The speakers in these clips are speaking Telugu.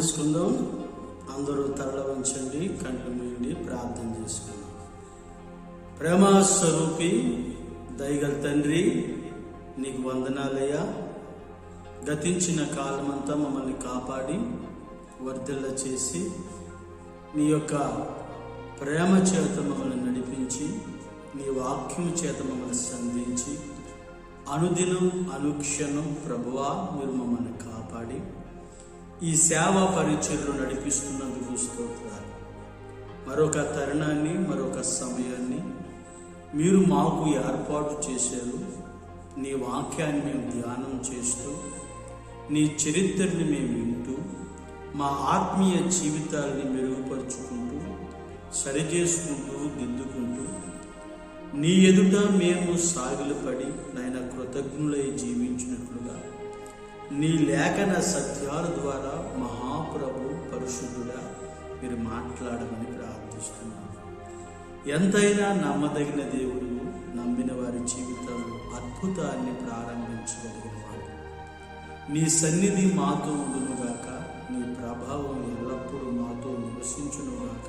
చేసుకుందాం. అందరూ తరల వంచండి, కళ్ళు మూయండి, ప్రార్థన చేసుకుందాం. ప్రేమ స్వరూపి దయగల తండ్రి, నీకు వందనాలయ్యా. గతించిన కాలమంతా మమ్మల్ని కాపాడి వర్ధిల్ల చేసి నీ యొక్క ప్రేమ చేత మమ్మల్ని నడిపించి నీ వాక్యం చేత మమ్మల్ని సంధించి అనుదినం అనుక్షణం ప్రభువా మీరు మమ్మల్ని కాపాడి ఈ సేవా పరిచర్యలు నడిపిస్తున్నందుకు స్తోత్రాలు. మరొక తరుణాన్ని, మరొక సమయాన్ని మీరు మాకు ఏర్పాటు చేశారు. నీ వాక్యాన్ని మేము ధ్యానం చేస్తూ, నీ చరిత్రని మేము వింటూ, మా ఆత్మీయ జీవితాలని మెరుగుపరుచుకుంటూ, సరిచేసుకుంటూ, దిద్దుకుంటూ నీ ఎదుట మేము సాగిలపడి నాయన కృతజ్ఞులై జీవించినట్లుగా నీ లేఖన సత్యాల ద్వారా మహాప్రభు పరిశుద్ధుడా మీరు మాట్లాడమని ప్రార్థిస్తున్నాము. ఎంతైనా నమ్మదగిన దేవుడు, నమ్మిన వారి జీవితాల్లో అద్భుతాన్ని ప్రారంభించగలిగిన వాడు. నీ సన్నిధి మాతో ఉండునుగాక, నీ ప్రభావం ఎల్లప్పుడూ మాతో నివసించునుగాక.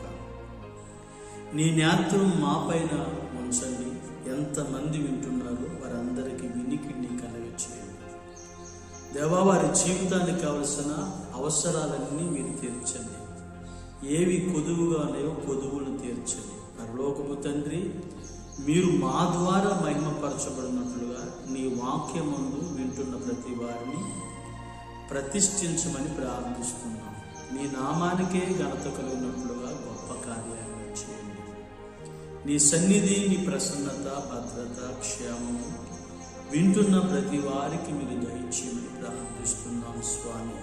నీ నేత్రం మా పైన ఉంచండి. ఎంతమంది వింటున్నారో వారందరికీ వినికిడిని కలగచేయండి. దేవా, వారి జీవితానికి కావలసిన అవసరాలన్నీ మీరు తీర్చండి. ఏవి కొదువుగా ఉన్నాయో కొదువులు తీర్చండి. పరలోకపు తండ్రి, మీరు మా ద్వారా మహిమపరచబడినట్లుగా నీ వాక్యమందు వింటున్న ప్రతి వారిని ప్రతిష్ఠించమని ప్రార్థిస్తున్నాం. నీ నామానికే ఘనత కలిగినట్లుగా గొప్ప కార్యాలను చేయండి. నీ సన్నిధి, నీ ప్రసన్నత, భద్రత, క్షేమము వింటున్న ప్రతి వారికి మీరు దయచేయమని ప్రార్థిస్తున్నాం. స్వామి,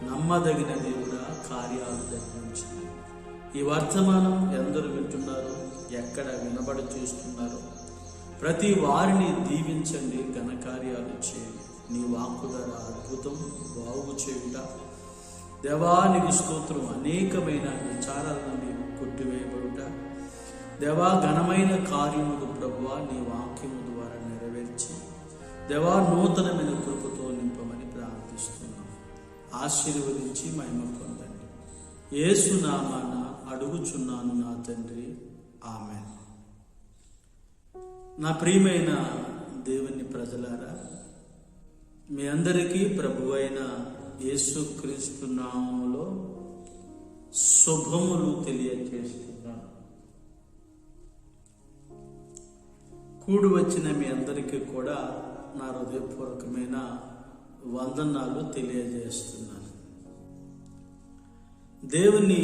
నమ్మదగిన దేవుడా, కార్యాలు జరిగించండి. ఈ వర్తమానం ఎందరు వింటున్నారో, ఎక్కడ వినబడి చేస్తున్నారో ప్రతి వారిని దీవించండి, ఘనకార్యాలు చేయండి. నీ వాక్కు ద్వారా అద్భుతం బాగు చేయుట. దేవా, నీకు స్తోత్రం. అనేకమైన విచారాల నుండి కొట్టివేయబడుట. దేవా, ఘనమైన కార్యములు ప్రభువా నీ వాక్యము ద్వారా నెరవేర్చి దేవా నూతనమైన కృపతో నింపమని ప్రార్థిస్తున్నాం. ఆశీర్వదించి మహిమ పొందండి. యేసు నామాన అడుగుచున్నాను నా తండ్రి, ఆమేన్. నా ప్రియమైన దేవుని ప్రజలారా, మీ అందరికీ ప్రభువైన యేసుక్రీస్తు నామములో శుభములు తెలియజేస్తున్నాను. కూడి వచ్చిన మీ అందరికీ కూడా నా హృదయపూర్వకమైన వందనాలు తెలియజేస్తున్నాను. దేవుని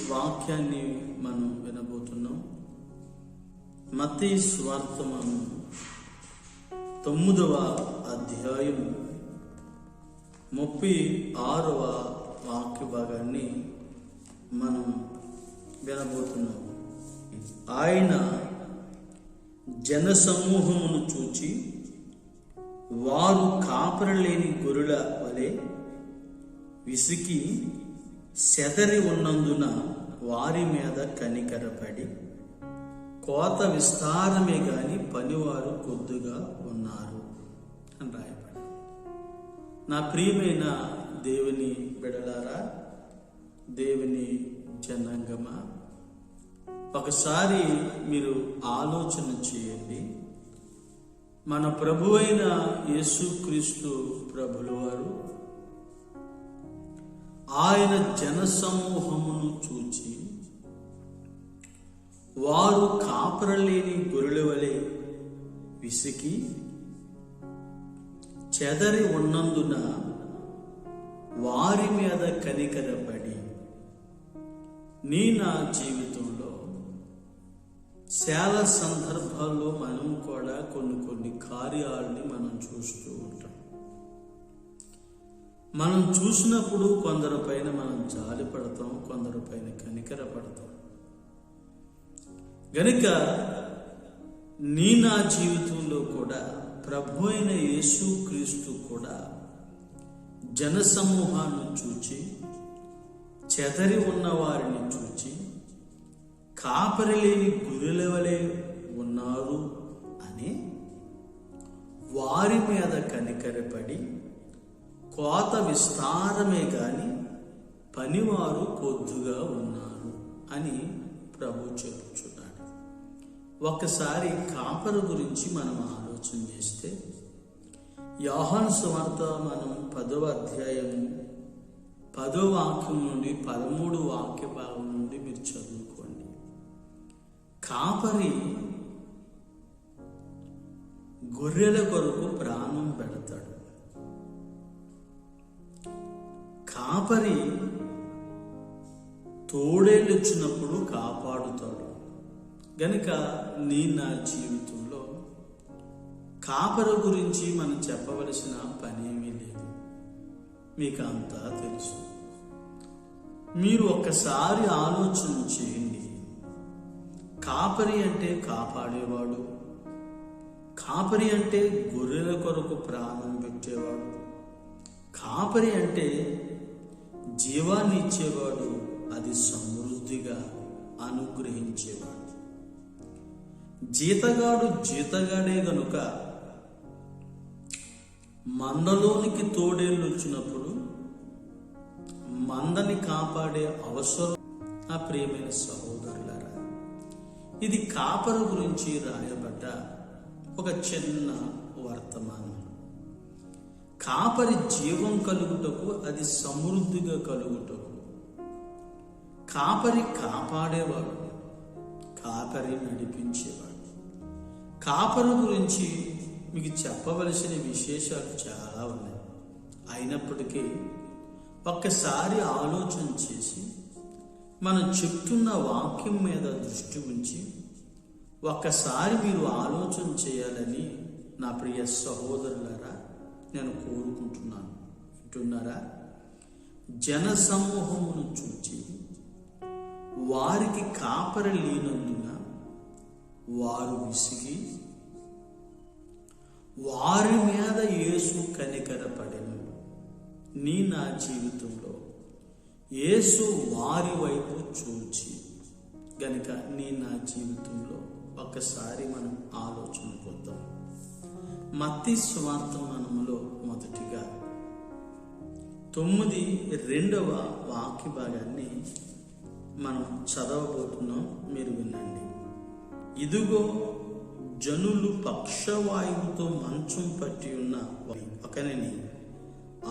వాక్యాన్ని మనం వినబోతున్నాం. మత్తయి సువార్తము 9వ అధ్యాయం 36వ వాక్య భాగాన్ని మనం వినబోతున్నాం. ఆయన జనసమూహమును చూచి వారు కాపరలేని గొర్రెల వలె విసికి సెదరి ఉన్నందున వారి మీద కనికరపడి, కోత విస్తారమే గాని పనివారు కొద్దిగా ఉన్నారు అని రాయబడి. నా ప్రియమైన దేవుని బిడలారా, దేవుని జనాంగమా, ఒకసారి మీరు ఆలోచన చేయండి. మన ప్రభువైన యేసుక్రీస్తు ప్రభుల వారు ఆయన జనసమూహమును చూచి వారు కాపరలేని గొర్రెల వలె విసికి చెదరి ఉన్నందున వారి మీద కనికరపడి, నా జీవితంలో చాలా సందర్భాల్లో మనం కూడా కొన్ని కార్యాలని మనం చూస్తూ ఉంటాం. మనం చూసినప్పుడు కొందరి పైన మనం జాలి పడతాం, కొందరి పైన కనికర పడతాం. గనుక నా జీవితంలో కూడా ప్రభు అయిన యేసుక్రీస్తు కూడా జనసమూహాన్ని చూచి, చెదరి ఉన్న వారిని చూచి, కాపరి లేని గొర్రెల వలె ఉన్నారు అని వారి మీద కనికరపడి, కోత విస్తారమే గాని పనివారు కొద్దుగా ఉన్నారు అని ప్రభు చెప్పుచున్నాడు. ఒకసారి కాపరి గురించి మనం ఆలోచన చేస్తే యోహాను సువార్త మనం 10వ అధ్యాయము 10వ వాక్యం నుండి 13 వాక్య భాగం నుండి మీరు చదువుకోండి. కాపరి గొర్రెల కొరకు ప్రాణం పెడతాడు. కాపరి తోడేళ్ళు వచ్చినప్పుడు కాపాడుతాడు. గనుక నా జీవితంలో కాపరి గురించి మనం చెప్పవలసిన పనేమీ లేదు, మీకు అంతా తెలుసు. మీరు ఒక్కసారి ఆలోచన చేయండి. కాపరి అంటే కాపాడేవాడు, కాపరి అంటే గొర్రెల కొరకు ప్రాణం పెట్టేవాడు, కాపరి అంటే జీవాన్ని ఇచ్చేవాడు, అది సమృద్ధిగా అనుగ్రహించేవాడు. జీతగాడే గనుక మందలోనికి తోడేళ్ళు వచ్చినప్పుడు మందని కాపాడే అవసరం. ఆ ప్రియమైన సహోదరులారా, ఇది కాపరి గురించి రాయబడ్డ ఒక చిన్న వర్తమానం. కాపరి జీవం కలుగుటకు, అది సమృద్ధిగా కలుగుటకు కాపరి కాపాడేవాడు, కాపరి నడిపించేవాడు. కాపరి గురించి మీకు చెప్పవలసిన విశేషాలు చాలా ఉన్నాయి. అయినప్పటికీ ఒక్కసారి ఆలోచన చేసి మనం చెప్తున్న వాక్యం మీద దృష్టి ఉంచి ఒక్కసారి మీరు ఆలోచన చేయాలని నా ప్రియ సహోదరులారా నేను కోరుకుంటున్నాను. వింటున్నారా? జన సమూహమును చూచి వారికి కాపరి లేనందున వారు విసిగి వారి మీద యేసు కనికరపడెను. నా జీవితంలో యేసు వారి వైపు చూచి గనుక నా జీవితంలో ఒక్కసారి మనం ఆలోచన కొద్దాం. మత్తయి సువార్త మనములో మొదటిగా 9:2 వాక్య భాగాన్ని మనం చదవబోతున్నాం. మీరు వినండి. ఇదిగో జనులు పక్షవాయువుతో మంచం పట్టి ఉన్న ఒకనిని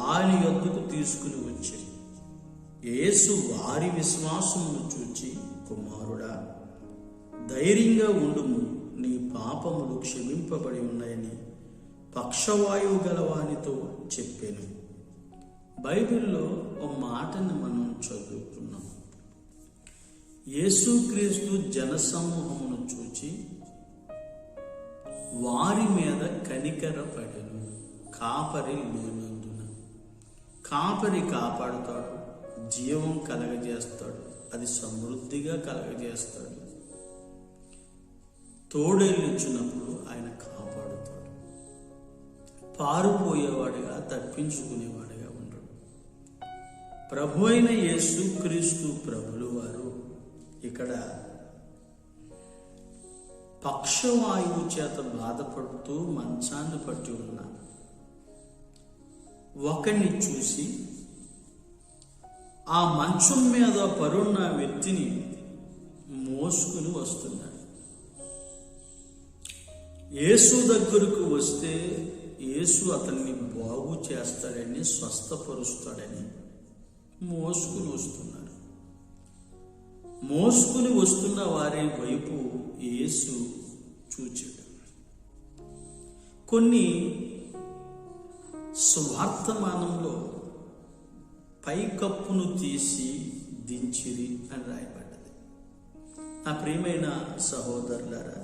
ఆయన యొద్దకు తీసుకుని వచ్చి యేసు వారి విశ్వాసమును చూచి, కుమారుడా, ధైర్యంగా ఉండుము, నీ పాపములు క్షమింపబడి ఉన్నాయని పక్షవాయువు గలవానితో చెప్పాను. బైబిల్లో ఒక మాటని మనం చదువుకున్నాం. యేసుక్రీస్తు జనసమూహమును చూచి వారి మీద కనికరపడెను. కాపరి లేనందున. కాపరి కాపాడుతాడు, జీవం కలగజేస్తాడు, అది సమృద్ధిగా కలగజేస్తాడు. తోడేళ్ళు ఇచ్చినప్పుడు ఆయన కాపాడుతాడు. పారిపోయేవాడిగా, తప్పించుకునేవాడిగా ఉండడు. ప్రభు అయిన యేసుక్రీస్తు ప్రభులు వారు ఇక్కడ పక్షవాయువు చేత బాధపడుతూ మంచాన్ని పట్టి ఉన్న ఒకరిని చూసి ఆ మంచం మీద పరున్న వ్యక్తిని మోసుకుని వస్తున్నాడు. యేసు దగ్గరకు వస్తే యేసు అతన్ని బాగు చేస్తాడని, స్వస్థపరుస్తాడని మోసుకుని వస్తున్నాడు. మోసుకుని వస్తున్న వారి వైపు యేసు చూచాడు. కొన్ని సువార్తమానంలో పైకప్పును తీసి దించిరి అని రాయబడ్డది. నా ప్రియమైన సహోదరులారా,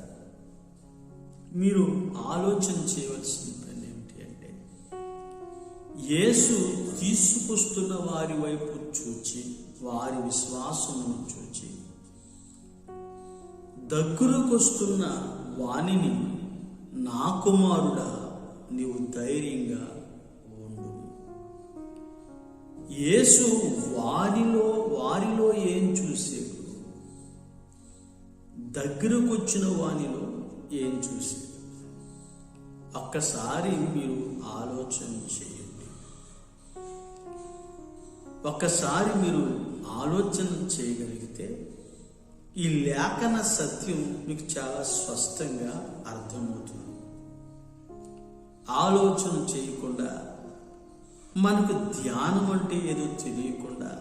మీరు ఆలోచన చేయవలసిన పని ఏమిటి అంటే, యేసు తీసుకొస్తున్న వారి వైపు చూచి, వారి విశ్వాసమును చూచి, దగ్గరకు వస్తున్న వానిని, నా కుమారుడా, నీవు ధైర్యంగా ఉండు. యేసు వారిలో ఏం చూసాడు? దగ్గరకు వచ్చిన వానిలో ఏం చూసాడు? ఒక్కసారి మీరు ఆలోచన చేయండి. ఒక్కసారి మీరు ఆలోచన చేయగలిగితే ఈ లేఖన సత్యం మీకు చాలా స్పష్టంగా అర్థమవుతుంది. ఆలోచన చేయకుండా, మనకు ధ్యానం అంటే ఏదో తెలియకుండా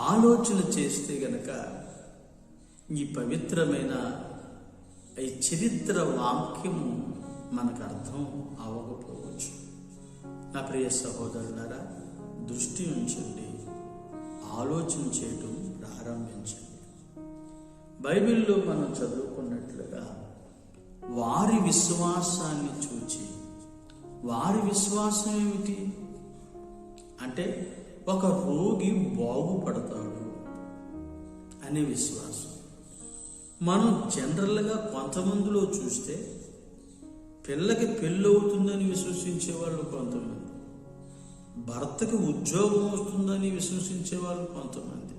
ఆలోచన చేస్తే గనక ఈ పవిత్రమైన ఈ చరిత్ర వాక్యము మనకు అర్థం అవ్వకపోవచ్చు. నా ప్రియ సహోదరులారా, దృష్టి ఉంచండి, ఆలోచన చేయటం ప్రారంభించండి. బైబిల్లో మనం చదువుకున్నట్లుగా వారి విశ్వాసాన్ని చూచి, వారి విశ్వాసం ఏమిటి అంటే ఒక రోగి బాగుపడతాడు అనే విశ్వాసం. మనం జనరల్గా కొంతమందిలో చూస్తే పిల్లకి పెళ్ళవుతుందని విశ్వసించే వాళ్ళు కొంతమంది, భర్తకి ఉద్యోగం వస్తుందని విశ్వసించే వాళ్ళు కొంతమంది,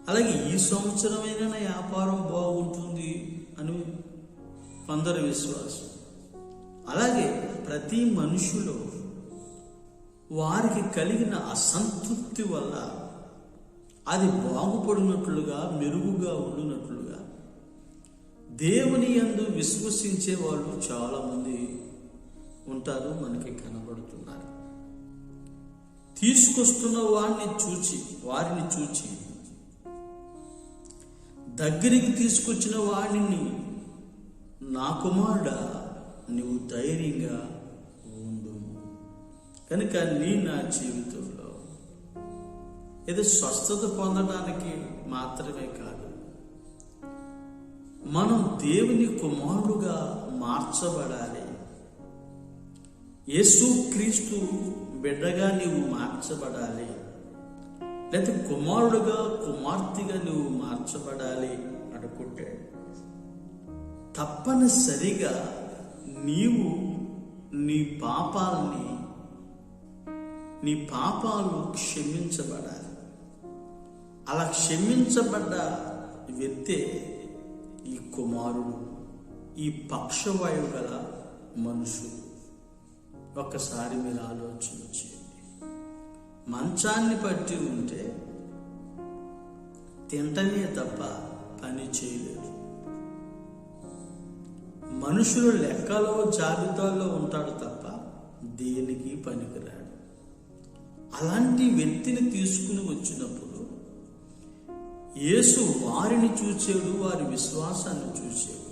అలాగే ఈ సంవత్సరమైనా నా వ్యాపారం బాగుంటుంది అని కొందరు విశ్వాసం. అలాగే ప్రతి మనుషులో వారికి కలిగిన అసంతృప్తి వల్ల అది బాగుపడినట్లుగా, మెరుగుగా ఉండునట్లుగా దేవుని యందు విశ్వసించే వాళ్ళు చాలామంది ఉంటారు, మనకి కనబడుతున్నారు. తీసుకొస్తున్న వారిని చూచి దగ్గరికి తీసుకొచ్చిన వాడిని, నా కుమారుడా నువ్వు ధైర్యంగా ఉండు, కనుక నా జీవితంలో ఏదో స్వస్థత పొందడానికి మాత్రమే కాదు, మనం దేవుని కుమారుడుగా మార్చబడాలి. యేసుక్రీస్తు బిడ్డగా నీవు మార్చబడాలి, లేదా కుమారుడుగా, కుమార్తెగా నువ్వు మార్చబడాలి అనుకుంటే తప్పనిసరిగా నీవు నీ పాపాలు క్షమించబడాలి. అలా క్షమించబడ్డ వ్యక్తే ఈ కుమారుడు, ఈ పక్షవాయువు గల మనుషుడు. ఒక్కసారి మీరు ఆలోచించండి. మంచాన్ని పట్టి ఉంటే తింటమే తప్ప పని చేయలేరు. మనుషులు లెక్కలో, జాబితాలో ఉంటాడు తప్ప దేనికి పనికిరాడు. అలాంటి వ్యక్తిని తీసుకుని వచ్చినప్పుడు యేసు వారిని చూచాడు, వారి విశ్వాసాన్ని చూచాడు.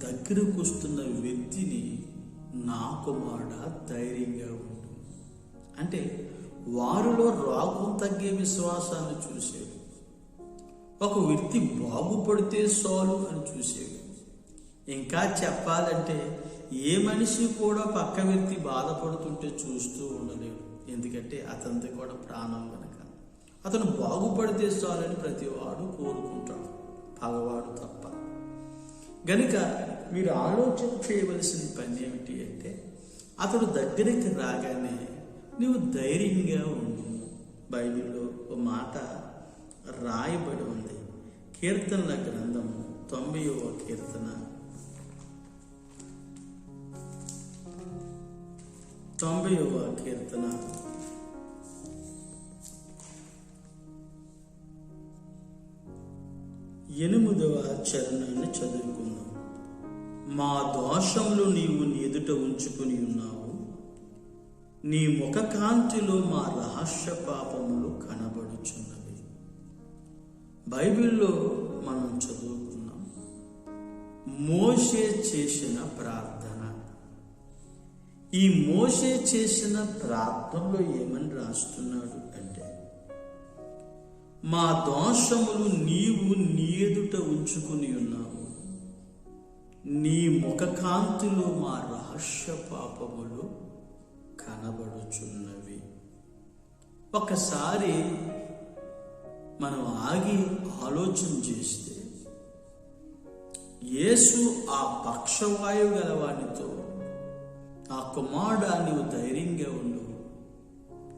దగ్గరకు వస్తున్న వ్యక్తిని, నా కుమారుడా ధైర్యంగా ఉండు అంటే వారిలో రోగం తగ్గే విశ్వాసాన్ని చూశాడు. ఒక వ్యక్తి బాగుపడితే చాలు అని చూశాడు. ఇంకా చెప్పాలంటే ఏ మనిషి కూడా పక్క వ్యక్తి బాధపడుతుంటే చూస్తూ ఉండలేడు. ఎందుకంటే అతనిది కూడా ప్రాణం కనుక. అతను బాగుపడితే చాలని ప్రతివాడు కోరుకుంటాడు, పగవాడు తప్ప. గనుక మీరు ఆలోచన చేయవలసిన పని ఏమిటి అంటే, అతడు దగ్గరికి రాగానే నీవు ధైర్యంగా ఉండు. బైబిల్లో ఒక మాట రాయబడి ఉంది. కీర్తనల గ్రంథము 90వ కీర్తన 8వ చరణాన్ని చదువుకుందాం. మా దోషములు నీవు నీ ఎదుట ఉంచుకుని ఉన్నావు, నీ ముఖ కాంతిలో మా రహస్య పాపములు కనబడుచున్నవి. బైబిల్లో మనం చదువుకున్నాం మోషే చేసిన ప్రార్థన. ఈ మోషే చేసిన ప్రార్థనలో ఏమని రాస్తున్నాడు అంటే, మా దోషములు నీవు నీ ఎదుట ఉంచుకుని ఉన్నావు, నీ ముఖకాంతిలో మా రహస్య పాపములు కనబడుచున్నవి. ఒకసారి మనం ఆగి ఆలోచన చేస్తే, యేసు ఆ పక్షవాయువు గలవానితో, ఆ కుమారుడా నీవు ధైర్యంగా ఉండు,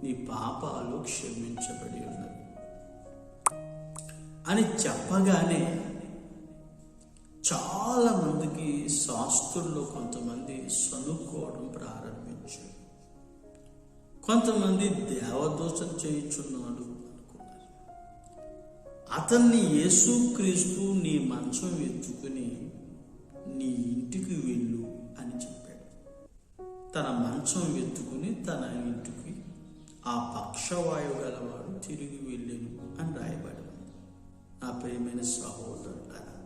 నీ పాపాలు క్షమించబడి ఉన్నవి అని చెప్పగానే చాలా మందికి, శాస్త్రుల్లో కొంతమంది సనుక్కోవడం ప్రారంభించారు. కొంతమంది దేవదూషణ చేయుచున్నాడు అనుకున్నారు. అతన్ని యేసుక్రీస్తు నీ మంచం ఎత్తుకుని నీ ఇంటికి వెళ్ళు అని చెప్పాడు. తన మంచం ఎత్తుకుని తన ఇంటికి ఆ పక్షవాయువు గలవాడు తిరిగి వెళ్ళాను అని రాయబడి. నా ప్రియమైన సహోదరులారా,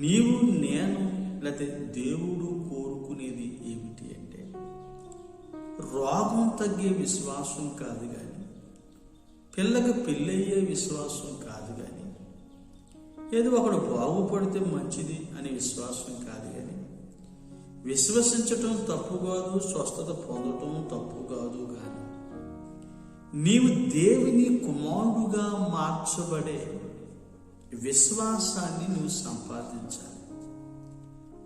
నీవు నేను లేకపోతే దేవుడు కోరుకునేది ఏమిటి అంటే రోగం తగ్గే విశ్వాసం కాదు కానీ, పిల్లకి పెళ్ళయ్యే విశ్వాసం కాదు కానీ, ఏదో ఒకడు బాగుపడితే మంచిది అనే విశ్వాసం కాదు కానీ, విశ్వసించటం తప్పు కాదు, స్వస్థత పొందటం తప్పు కాదు కానీ, నీవు దేవుని కుమారుడుగా మార్చబడే విశ్వాసాన్ని నువ్వు సంపాదించాలి.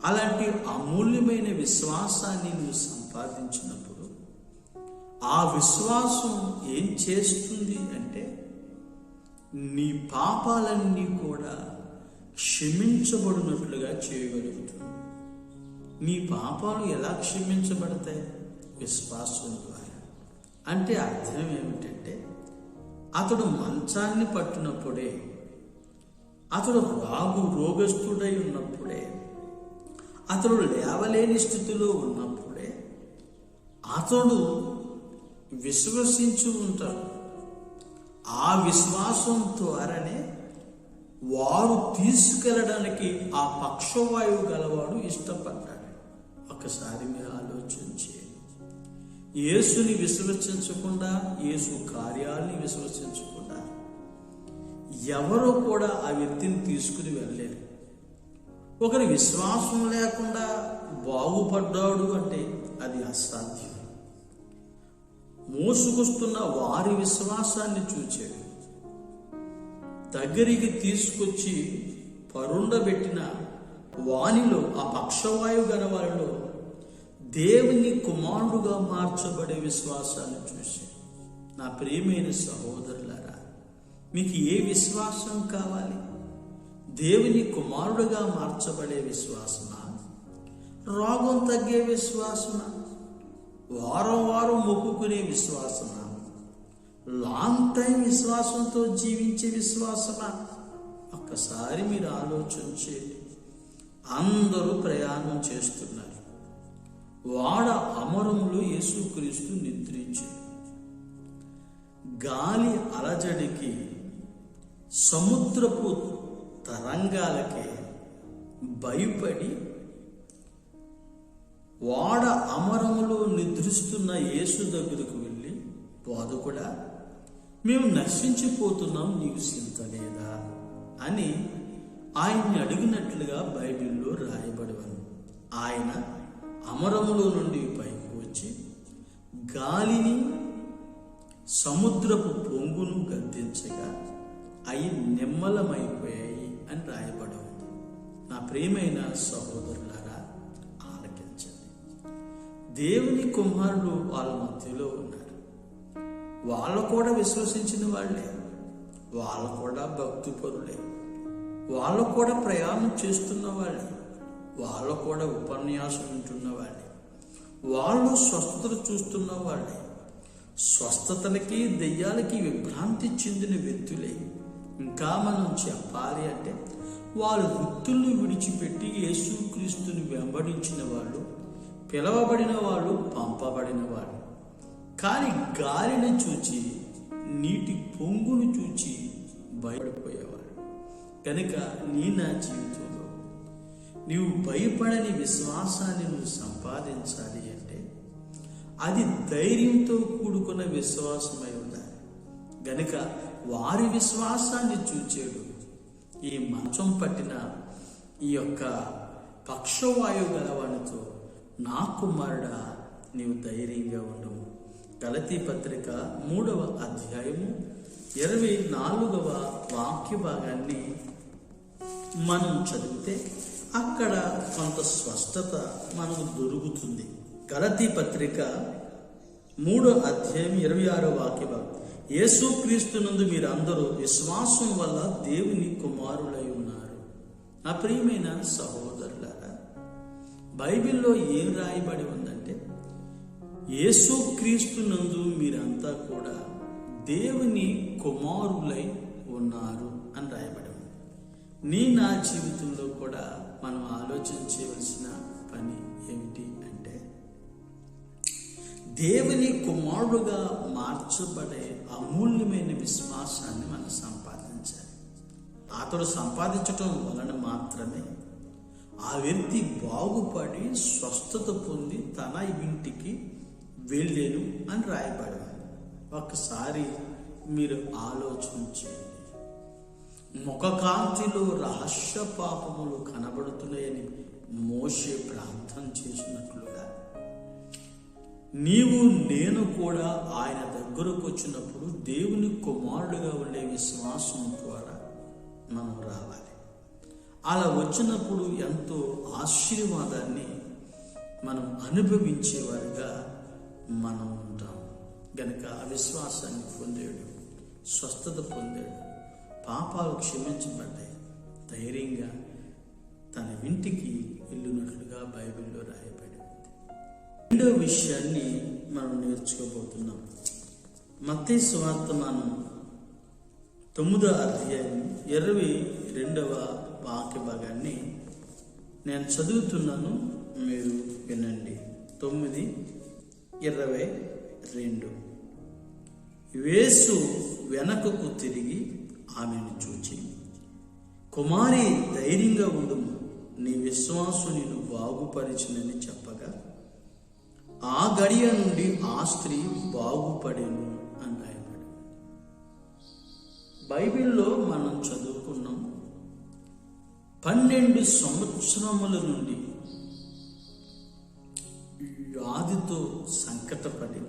అలాంటి అమూల్యమైన విశ్వాసాన్ని నువ్వు సంపాదించినప్పుడు ఆ విశ్వాసం ఏం చేస్తుంది అంటే నీ పాపాలన్నీ కూడా క్షమించబడినట్లుగా చేయగలుగుతుంది. నీ పాపాలు ఎలా క్షమించబడతాయి? విశ్వాసం ద్వారా. అంటే అర్థం ఏమిటంటే అతడు మంచాన్ని పట్టినప్పుడే, అతడు రోగస్తుడై ఉన్నప్పుడే, అతడు లేవలేని స్థితిలో ఉన్నప్పుడే అతడు విశ్వసించి ఉంటాడు. ఆ విశ్వాసం ద్వారానే వారు తీసుకెళ్ళడానికి ఆ పక్షవాయువు గలవాడు ఇష్టపడ్డాడు. ఒకసారి మీరు ఆలోచించి, యేసుని విశ్వసించకుండా, యేసు కార్యాలని విశ్వసించకుండా ఎవరో కూడా ఆ వ్యక్తిని తీసుకుని వెళ్ళలేరు. ఒకరి విశ్వాసం లేకుండా బాగుపడ్డాడు అంటే అది అసాధ్యం. మోసుకొస్తున్న వారి విశ్వాసాన్ని చూచాడు. దగ్గరికి తీసుకొచ్చి పరుండబెట్టిన వానిలో, ఆ పక్షవాయువు గల వారిలో దేవుని కుమారుడుగా మార్చబడే విశ్వాసాన్ని చూసి, నా ప్రియమైన సహోదరులారా, మీకు ఏ విశ్వాసం కావాలి? దేవుని కుమారుడుగా మార్చబడే విశ్వాసమా? రోగం తగ్గే విశ్వాసమా? వారం వారం మొక్కుకునే విశ్వాసమా? లాంగ్ టైం విశ్వాసంతో జీవించే విశ్వాసమా? ఒక్కసారి మీరు ఆలోచించేది. అందరూ ప్రయాణం చేస్తున్నారు. వాడ అమరములో యేసుక్రీస్తు నిద్రించాడు. గాలి అలజడికి, సముద్రపు తరంగాలకి భయపడి వాడ అమరములో నిద్రిస్తున్న యేసు దగ్గరకు వెళ్ళి, బోధకుడా, మేము నశించిపోతున్నాం, నీకు చింత లేదా అని ఆయన్ని అడిగినట్లుగా బైబిల్లో రాయబడి ఉంది. ఆయన అమరములో నుండి పైకి వచ్చి గాలిని, సముద్రపు పొంగును గద్దించగా అవి నిమ్మలమైపోయాయి అని రాయబడి ఉంది. నా ప్రియమైన సహోదరులారా, ఆలకించండి. దేవుని కుమారులు వాళ్ళ మధ్యలో ఉన్నారు. వాళ్ళు కూడా విశ్వసించిన వాళ్ళే, వాళ్ళు కూడా భక్తిపరులే, వాళ్ళు కూడా ప్రయాణం చేస్తున్న వాళ్ళే, వాళ్ళు కూడా ఉపన్యాసం వింటున్న వాళ్ళే, వాళ్ళు స్వస్థతలు చూస్తున్న వాళ్ళే, స్వస్థతలకి దెయ్యాలకి విభ్రాంతి చెందిన వ్యక్తులే. ఇంకా మనం చెప్పాలి అంటే వాళ్ళు వృత్తుల్ని విడిచిపెట్టి యేసుక్రీస్తుని వెంబడించిన వాళ్ళు, పిలవబడిన వాళ్ళు, పంపబడిన వాళ్ళు. కానీ గాలిని చూచి, నీటి పొంగును చూచి భయపడిపోయేవాళ్ళు. కనుక నా జీవితంలో నీవు భయపడని విశ్వాసాన్ని నువ్వు సంపాదించాలి అంటే అది ధైర్యంతో కూడుకున్న విశ్వాసమై ఉండాలి. గనుక వారి విశ్వాసాన్ని చూచాడు. ఈ మంచం పట్టిన ఈ యొక్క పక్షవాయువు గలవానితో, నా కుమారుడా, నీవు ధైర్యంగా ఉండవు. గలతీ పత్రిక 3వ అధ్యాయము 24వ వాక్య భాగాన్ని మనం చదివితే అక్కడ కొంత స్పష్టత మనకు దొరుకుతుంది. గలతీ పత్రిక 3వ అధ్యాయం 26వ వాక్య భాగం, యేసుక్రీస్తునందు మీరందరూ విశ్వాసం వల్ల దేవుని కుమారులై ఉన్నారు. నా ప్రియమైన సహోదరులారా, బైబిల్లో ఏం రాయబడి ఉందంటే యేసుక్రీస్తునందు మీరంతా కూడా దేవుని కుమారులై ఉన్నారు అని రాయబడి ఉంది. నా జీవితంలో కూడా మనం ఆలోచన చేయవలసిన పని ఏమిటి అంటే, దేవుని కుమారుడుగా మార్చబడే అమూల్యమైన విశ్వాసాన్ని మనం సంపాదించాలి. అతడు సంపాదించటం వలన మాత్రమే ఆ వ్యక్తి బాగుపడి స్వస్థత పొంది తన ఇంటికి వెళ్ళేను అని రాయబడి. ఒకసారి మీరు ఆలోచించండి. ముఖకాంతిలో రహస్య పాపములు కనబడుతున్నాయని మోషే ప్రార్థన చేసినట్లుగా నీవు నేను కూడా ఆయన దగ్గరకు వచ్చినప్పుడు దేవుని కుమారుడుగా ఉండే విశ్వాసం ద్వారా మనం రావాలి. అలా వచ్చినప్పుడు ఎంతో ఆశీర్వాదాన్ని మనం అనుభవించేవారుగా మనం ఉంటాం. గనుక ఆ విశ్వాసాన్ని పొందాడు, స్వస్థత పొందాడు, పాపాలు క్షమించబడ్డాయి, ధైర్యంగా తన ఇంటికి వెళ్ళినట్లుగా బైబిల్లో రాయబడి ఉంది. రెండో విషయాన్ని మనం నేర్చుకోబోతున్నాం. మత్తయి సువార్త మనం 9వ అధ్యాయం 22వ వాక్య భాగాన్ని నేను చదువుతున్నాను, మీరు వినండి. 9:22. యేసు వెనకకు తిరిగి ఆమెను చూచి, కుమారి ధైర్యంగా ఉండుము, నీ విశ్వాసం నిన్ను బాగుపరిచినని చెప్పగా ఆ గడియ నుండి ఆ స్త్రీ బాగుపడేను అని రాయబడి. బైబిల్లో మనం చదువుకున్నాం, 12 సంవత్సరముల నుండి వ్యాధితో సంకటపడి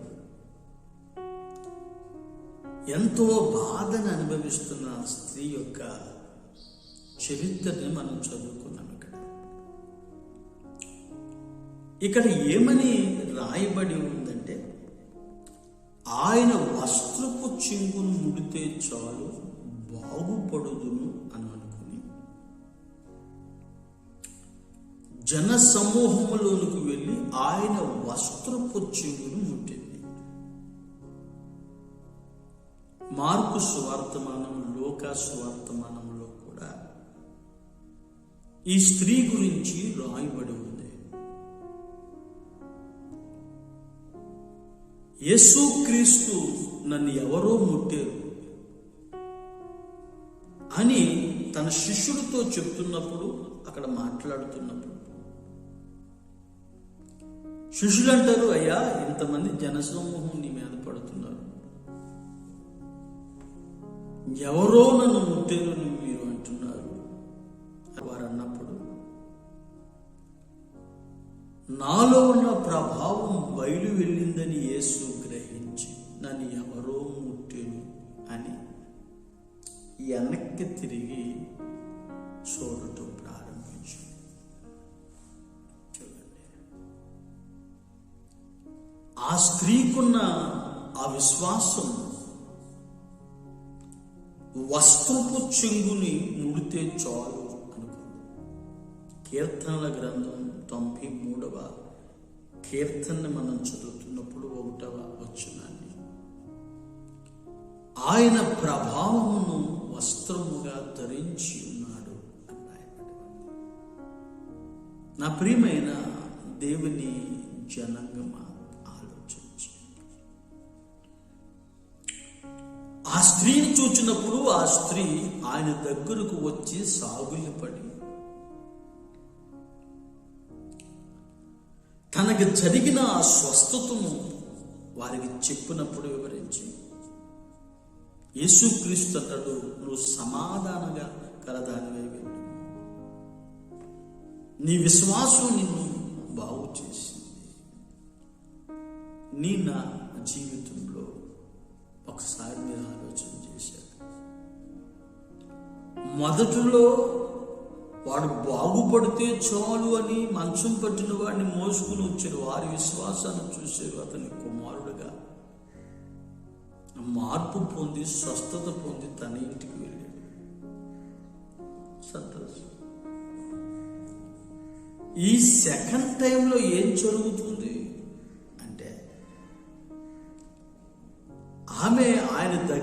ఎంతో బాధను అనుభవిస్తున్న స్త్రీ యొక్క చరిత్రని మనం చదువుకున్నాం. ఇక్కడ ఏమని రాయబడి ఉందంటే, ఆయన వస్త్రపు చెంగును ముడితే చాలు బాగుపడుదును అని అనుకుని జన సమూహములోనికి వెళ్ళి ఆయన వస్త్రపు చెంగును ముట్టింది. మార్కు సువార్తమానం, లూకా సువార్తమానంలో కూడా ఈ స్త్రీ గురించి రాయబడి ఉంది. యేసుక్రీస్తు నన్ను ఎవరో ముట్టారు అని తన శిష్యుడితో చెప్తున్నప్పుడు, అక్కడ మాట్లాడుతున్నప్పుడు శిష్యులు అంటారు, అయ్యా ఇంతమంది జనసమూహం నీ మీద పడుతున్నారు, ఎవరో నన్ను ముట్టారు మీరు అంటున్నారు. వారు అన్నప్పుడు నాలో ఉన్న ప్రభావం బయలు వెళ్ళిందని యేసు గ్రహించి నన్ను ఎవరో ముట్టేను అని వెనక్కి తిరిగి చూడటం ప్రారంభించాడు. చూడండి, ఆ స్త్రీకున్న ఆ విశ్వాసం వస్త్రపు చెంగుని ముడితే చాలు అనుకుంది. కీర్తనల గ్రంథం 93వ కీర్తనని మనం చదువుతున్నప్పుడు 1వ వచనాన్ని, ఆయన ప్రభావమును వస్త్రముగా ధరించి ఉన్నాడు అని రాయబడి. నా ప్రియమైన దేవుని జనాంగమా, ఆలోచించి ఆ స్త్రీని చూచినప్పుడు ఆ స్త్రీ ఆయన దగ్గరకు వచ్చి సాగిలపడి తనకి జరిగిన ఆ స్వస్థతను వారికి చెప్పినప్పుడు వివరించి, యేసుక్రీస్తు అతడు నువ్వు సమాధానంగా కలదానివై వెళ్ళు, నీ విశ్వాసం నిన్ను బాగు చేసింది. నా జీవితంలో ఒకసారి మీరు ఆలోచన చేశారు, మొదటిలో వాడు బాగుపడితే చాలు అని మంచం పట్టిన వాడిని మోసుకుని వచ్చారు. వారి విశ్వాసాన్ని చూశారు. అతని కుమారుడుగా మార్పు పొంది స్వస్థత పొంది తన ఇంటికి వెళ్ళాడు. సంతోషం. ఈ సెకండ్ టైంలో ఏం జరుగుతుంది అంటే,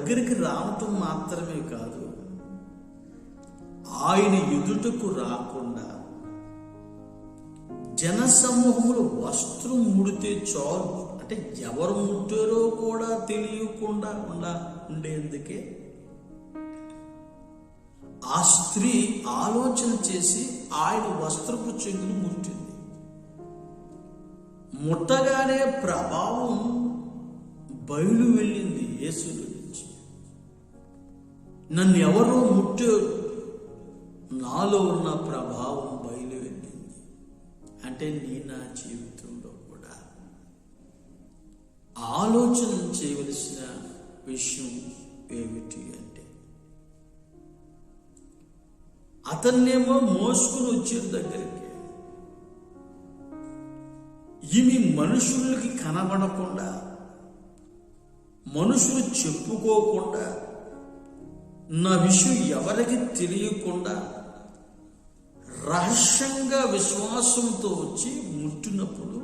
దగ్గరికి రావటం మాత్రమే కాదు, ఆయన ఎదుటకు రాకుండా జనసమూహములు వస్త్రం ముడితే చాలు, అంటే ఎవరు ముట్టారో కూడా తెలియకుండా ఉండేందుకే ఆ స్త్రీ ఆలోచన చేసి ఆయన వస్త్రపు చెంగును ముట్టింది. ముట్టగానే ప్రభావం బయలు వెళ్ళింది యేసు నుంచి. నన్ను ఎవరో ముట్టారు, నాలో ఉన్న ప్రభావం బయలు వెళ్ళింది. అంటే నా జీవితంలో కూడా ఆలోచన చేయవలసిన విషయం ఏమిటి అంటే, అతన్నేమో మోసుకుని వచ్చారు దగ్గరికి. ఇవి మనుషులకి కనబడకుండా, మనుషులు చెప్పుకోకుండా, నా విషయం ఎవరికి తెలియకుండా రహస్యంగా విశ్వాసంతో వచ్చి ముట్టినప్పుడు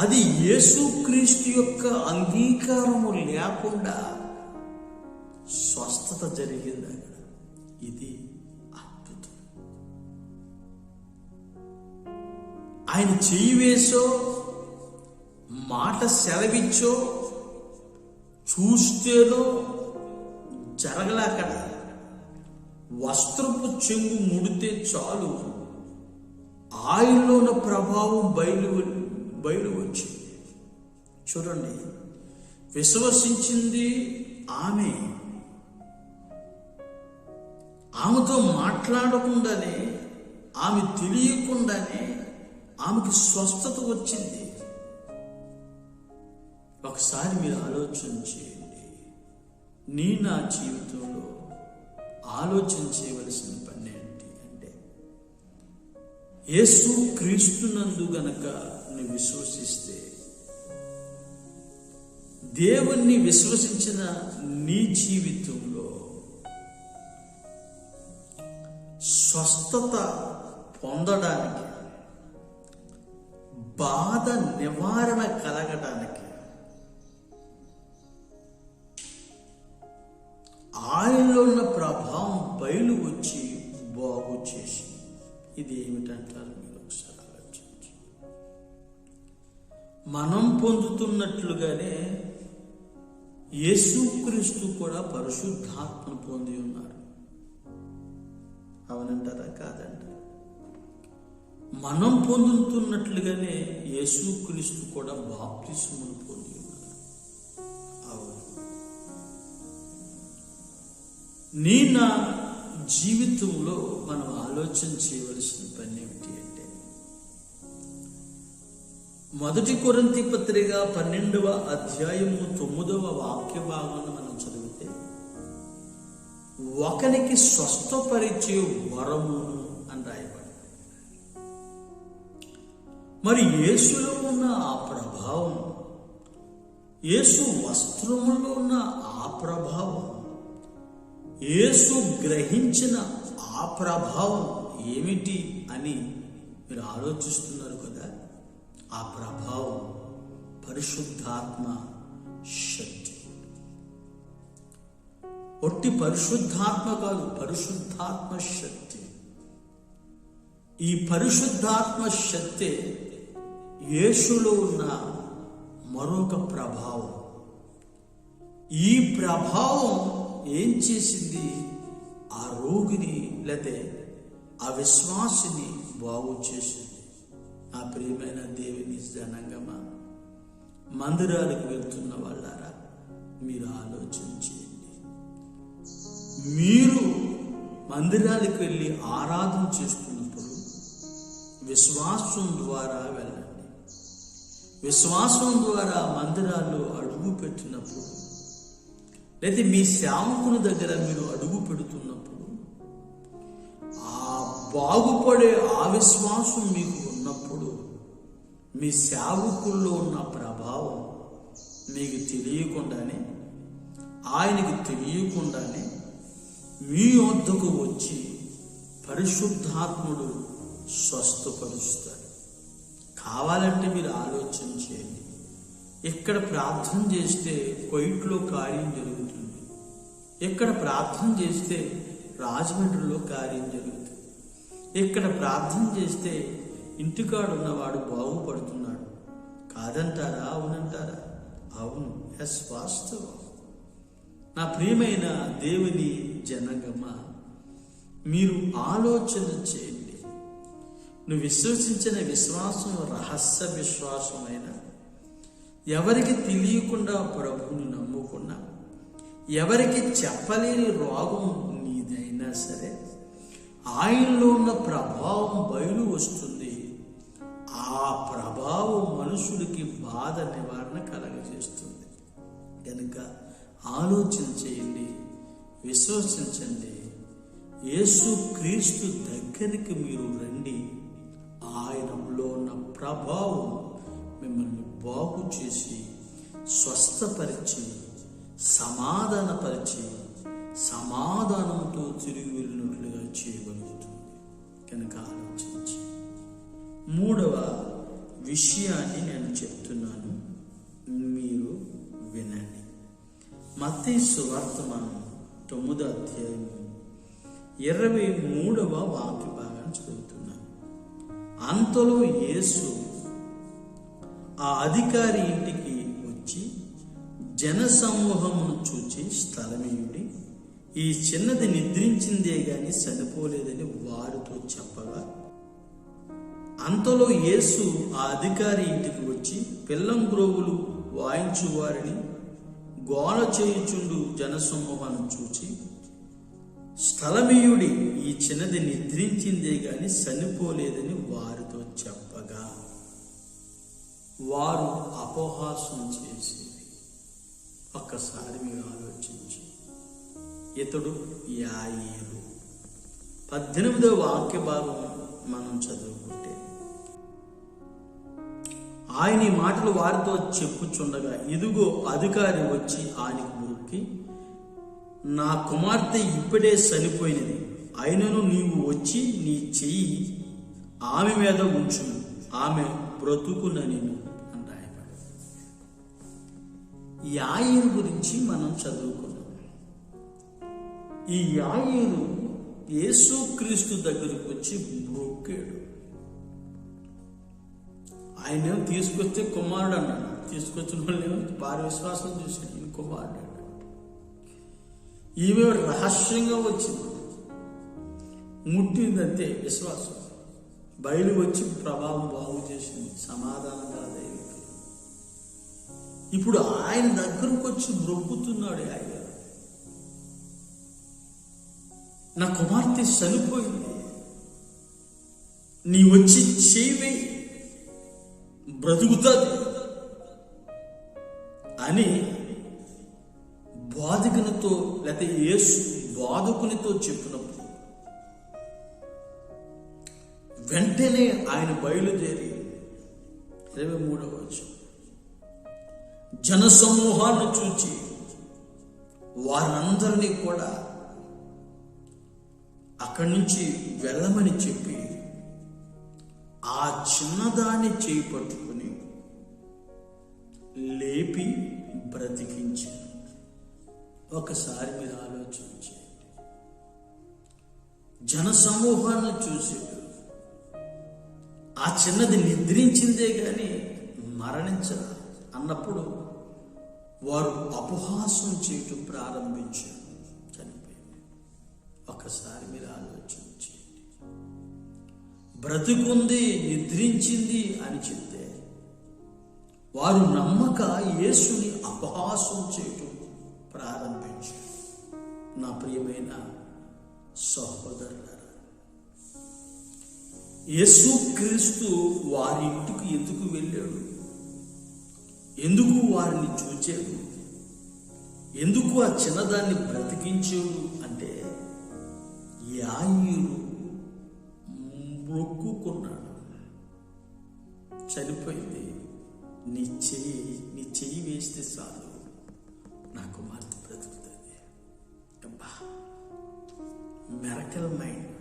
అది యేసుక్రీస్తు యొక్క అంగీకారము లేకుండా స్వస్థత జరిగింది అక్కడ. ఇది అద్భుతం. ఆయన చెయ్యి వేసో, మాట సెలవిచ్చో, చూస్తేనో జరగలేక వస్త్రపు చెంగు ముడితే చాలు ఆయనలో ఉన్న ప్రభావం బయలు వచ్చింది. చూడండి, విశ్వసించింది ఆమె. ఆమెతో మాట్లాడకుండానే, ఆమె తెలియకుండానే ఆమెకి స్వస్థత వచ్చింది. ఒకసారి మీరు ఆలోచన చేయండి. నా జీవితంలో ఆలోచన చేయవలసిన పని ఏంటి అంటే, యేసు క్రీస్తునందు గనక నువ్వు విశ్వసిస్తే, దేవుణ్ణి విశ్వసించిన నీ జీవితంలో స్వస్థత పొందడానికి, బాధ నివారణ కలగడానికి ఆయనలో ఉన్న ప్రభావం బయలు వచ్చి బాగు చేసి, ఇది ఏమిటంటారు మీరు ఒకసారి ఆలోచించి. మనం పొందుతున్నట్లుగానే యేసుక్రీస్తు కూడా పరిశుద్ధాత్మను పొంది ఉన్నారు. అవునంటారా కాదంటారా? మనం పొందుతున్నట్లుగానే యేసుక్రీస్తు కూడా బాప్తిస్మను పొంది ఉన్నారు. అవును. నా జీవితంలో మనం ఆలోచన చేయవలసిన పని ఏమిటి అంటే, 1 కొరింథీ పత్రిక 12వ అధ్యాయము 9వ వాక్య భాగాన్ని మనం చదివితే, ఒకనికి స్వస్థపరిచే వరమును అని రాయబడింది. మరి యేసులో ఉన్న ఆ ప్రభావం, యేసు వస్త్రములో ఉన్న ఆ ప్రభావం, యేసు గ్రహించిన ఆ ప్రభావం ఏమిటి అని మీరు ఆలోచిస్తున్నారు కదా. ఆ ప్రభావం పరిశుద్ధాత్మ శక్తి. ఒట్టి పరిశుద్ధాత్మ కాదు, పరిశుద్ధాత్మ శక్తి. ఈ పరిశుద్ధాత్మ శక్తి యేసులో ఉన్న మరొక ప్రభావం. ఈ ప్రభావం ఏం చేసింది? ఆ రోగిని లేతే ఆ విశ్వాసిని బాగు చేసింది. ఆ ప్రియమైన దేవుని జనాంగమా, మందిరాలకు వెళ్తున్న వాళ్ళారా, మీరు ఆలోచన చేయండి. మీరు మందిరాలకు వెళ్ళి ఆరాధన చేస్తున్నప్పుడు విశ్వాసం ద్వారా వెళ్ళండి. విశ్వాసం ద్వారా మందిరాల్లో అడుగు పెట్టినప్పుడు, లేదా మీ సేవకుని దగ్గర మీరు అడుగు పెడుతున్నప్పుడు, ఆ బాగుపడే ఆ విశ్వాసం మీకు ఉన్నప్పుడు, మీ సేవకుల్లో ఉన్న ప్రభావం మీకు తెలియకుండానే, ఆయనకి తెలియకుండానే మీ వద్దకు వచ్చి పరిశుద్ధాత్ముడు స్వస్థపరుస్తాడు. కావాలంటే మీరు ఆలోచన చేయండి. ఎక్కడ ప్రార్థన చేస్తే కొయిట్లో కార్యం జరుగుతుంది, ఎక్కడ ప్రార్థన చేస్తే రాజమండ్రిలో కార్యం జరుగుతుంది, ఎక్కడ ప్రార్థన చేస్తే ఇంటికాడున్నవాడు బాగుపడుతున్నాడు. కాదంటారా? అవునంటారా? అవును, ఎస్, వాస్తవం. నా ప్రియమైన దేవుని జనగమ, మీరు ఆలోచన చేయండి. నువ్వు విశ్వసించిన విశ్వాసం రహస్య విశ్వాసమైన, ఎవరికి తెలియకుండా ప్రభువుని నమ్ముకున్నా, ఎవరికి చెప్పలేని రోగం నీదైనా సరే, ఆయనలో ఉన్న ప్రభావం బయలు వస్తుంది. ఆ ప్రభావం మనుషుడికి బాధ నివారణ కలగజేస్తుంది. కనుక ఆలోచన చేయండి, విశ్వసించండి. యేసు క్రీస్తు దగ్గరికి మీరు రండి. ఆయనలో ఉన్న ప్రభావం మిమ్మల్ని బాగు చేసి, స్వస్థపరిచి, సమాధానపరిచి, సమాధానంతో తిరిగి వెళ్ళినట్లుగా చేయగలుగుతుంది. కనుక ఆలోచించి మూడవ విషయాన్ని నేను చెప్తున్నాను, మీరు వినండి. మత్తయి సువార్త 9వ అధ్యాయం 23వ వాక్య భాగాన్ని చదువుతున్నాను. అంతలో యేసు ఆ అధికారి ఇంటికి వచ్చి జనసమూహమును చూచి స్థలమేయుడి, ఈ చిన్నది నిద్రించిందే గాని చనిపోలేదని వారితో చెప్పగా, అంతలో యేసు ఆ అధికారి ఇంటికి వచ్చి పిల్లంగ్రోవులు వాయించు వారిని, గోల చేయుచుండు జనసమూహాన్ని చూచి స్థలమీయుడి, ఈ చిన్నది నిద్రించిందే గాని చనిపోలేదని వారితో చెప్పగా, వారు అపహాసం చేసేది. ఒక్కసారి మీరు ఆలోచించి, ఇతడు యాయీరు. 18వ వాక్య భాగం మనం చదువుకుంటే, ఆయన ఈ మాటలు వారితో చెప్పుచుండగా, ఇదిగో అధికారి వచ్చి ఆయనకు మొక్కి, నా కుమార్తె ఇప్పుడే చనిపోయినది, అయినను నీవు వచ్చి నీ చెయ్యి ఆమె మీద ఉంచు, ఆమె బ్రతుకునని అని రాయబడి. యాయీరు గురించి మనం చదువుకున్నాం. ఈ యాయీరు యేసుక్రీస్తు దగ్గరికి వచ్చి మొక్కాడు. ఆయన తీసుకొస్తే కుమారుడు అన్నాడు. తీసుకొచ్చిన వాళ్ళు భారీ విశ్వాసం చూశాడు, ఈయన కుమారుడు. ఈమె రహస్యంగా వచ్చింది, ముట్టిందంతే విశ్వాసం, బయలు వచ్చి ప్రభావం బాగు చేసింది, సమాధానం కలదైంది. ఇప్పుడు ఆయన దగ్గరకు వచ్చి మొక్కుతున్నాడు. ఆయన, నా కుమార్తె చనిపోయింది, నీ వచ్చి చేయవే, బ్రతుకుతుంది అని బాధకునితో లేకపోతే యేసు బాధకునితో చెప్పినప్పుడు వెంటనే ఆయన బయలుదేరి 23వ వచనం, జనసమూహాన్ని చూచి వారందరినీ కూడా అక్కడి నుంచి వెళ్ళమని చెప్పి ఆ చిన్నదాన్ని చేయి పట్టుకుని లేపి బ్రతికించారు. ఒకసారి మీరు ఆలోచించి, జనసమూహాన్ని చూసి ఆ చిన్నది నిద్రించిందే గాని మరణించరా అన్నప్పుడు వారు అపహాసం చేయటం ప్రారంభించారు. చనిపోయింది. ఒకసారి మీరు ఆలోచించి, బ్రతుకుంది, నిద్రించింది అని చెప్తే వారు నమ్మక యేసుని అపహాసం చేయటం ప్రారంభించారు. నా ప్రియమైన సహోదరులారా, యేసుక్రీస్తు వారి ఇంటికి ఎందుకు వెళ్ళాడు? ఎందుకు వారిని చూచాడు? ఎందుకు ఆ చిన్నదాన్ని బ్రతికించాడు అంటే, యాయీరు మొక్కుకున్నాడు. చనిపోయింది, నీ చెయ్యి వేస్తే చాలు, నా కుమార్తె బ్రతుకుతుంది. అబ్బా, మిరకల్ మైండ్,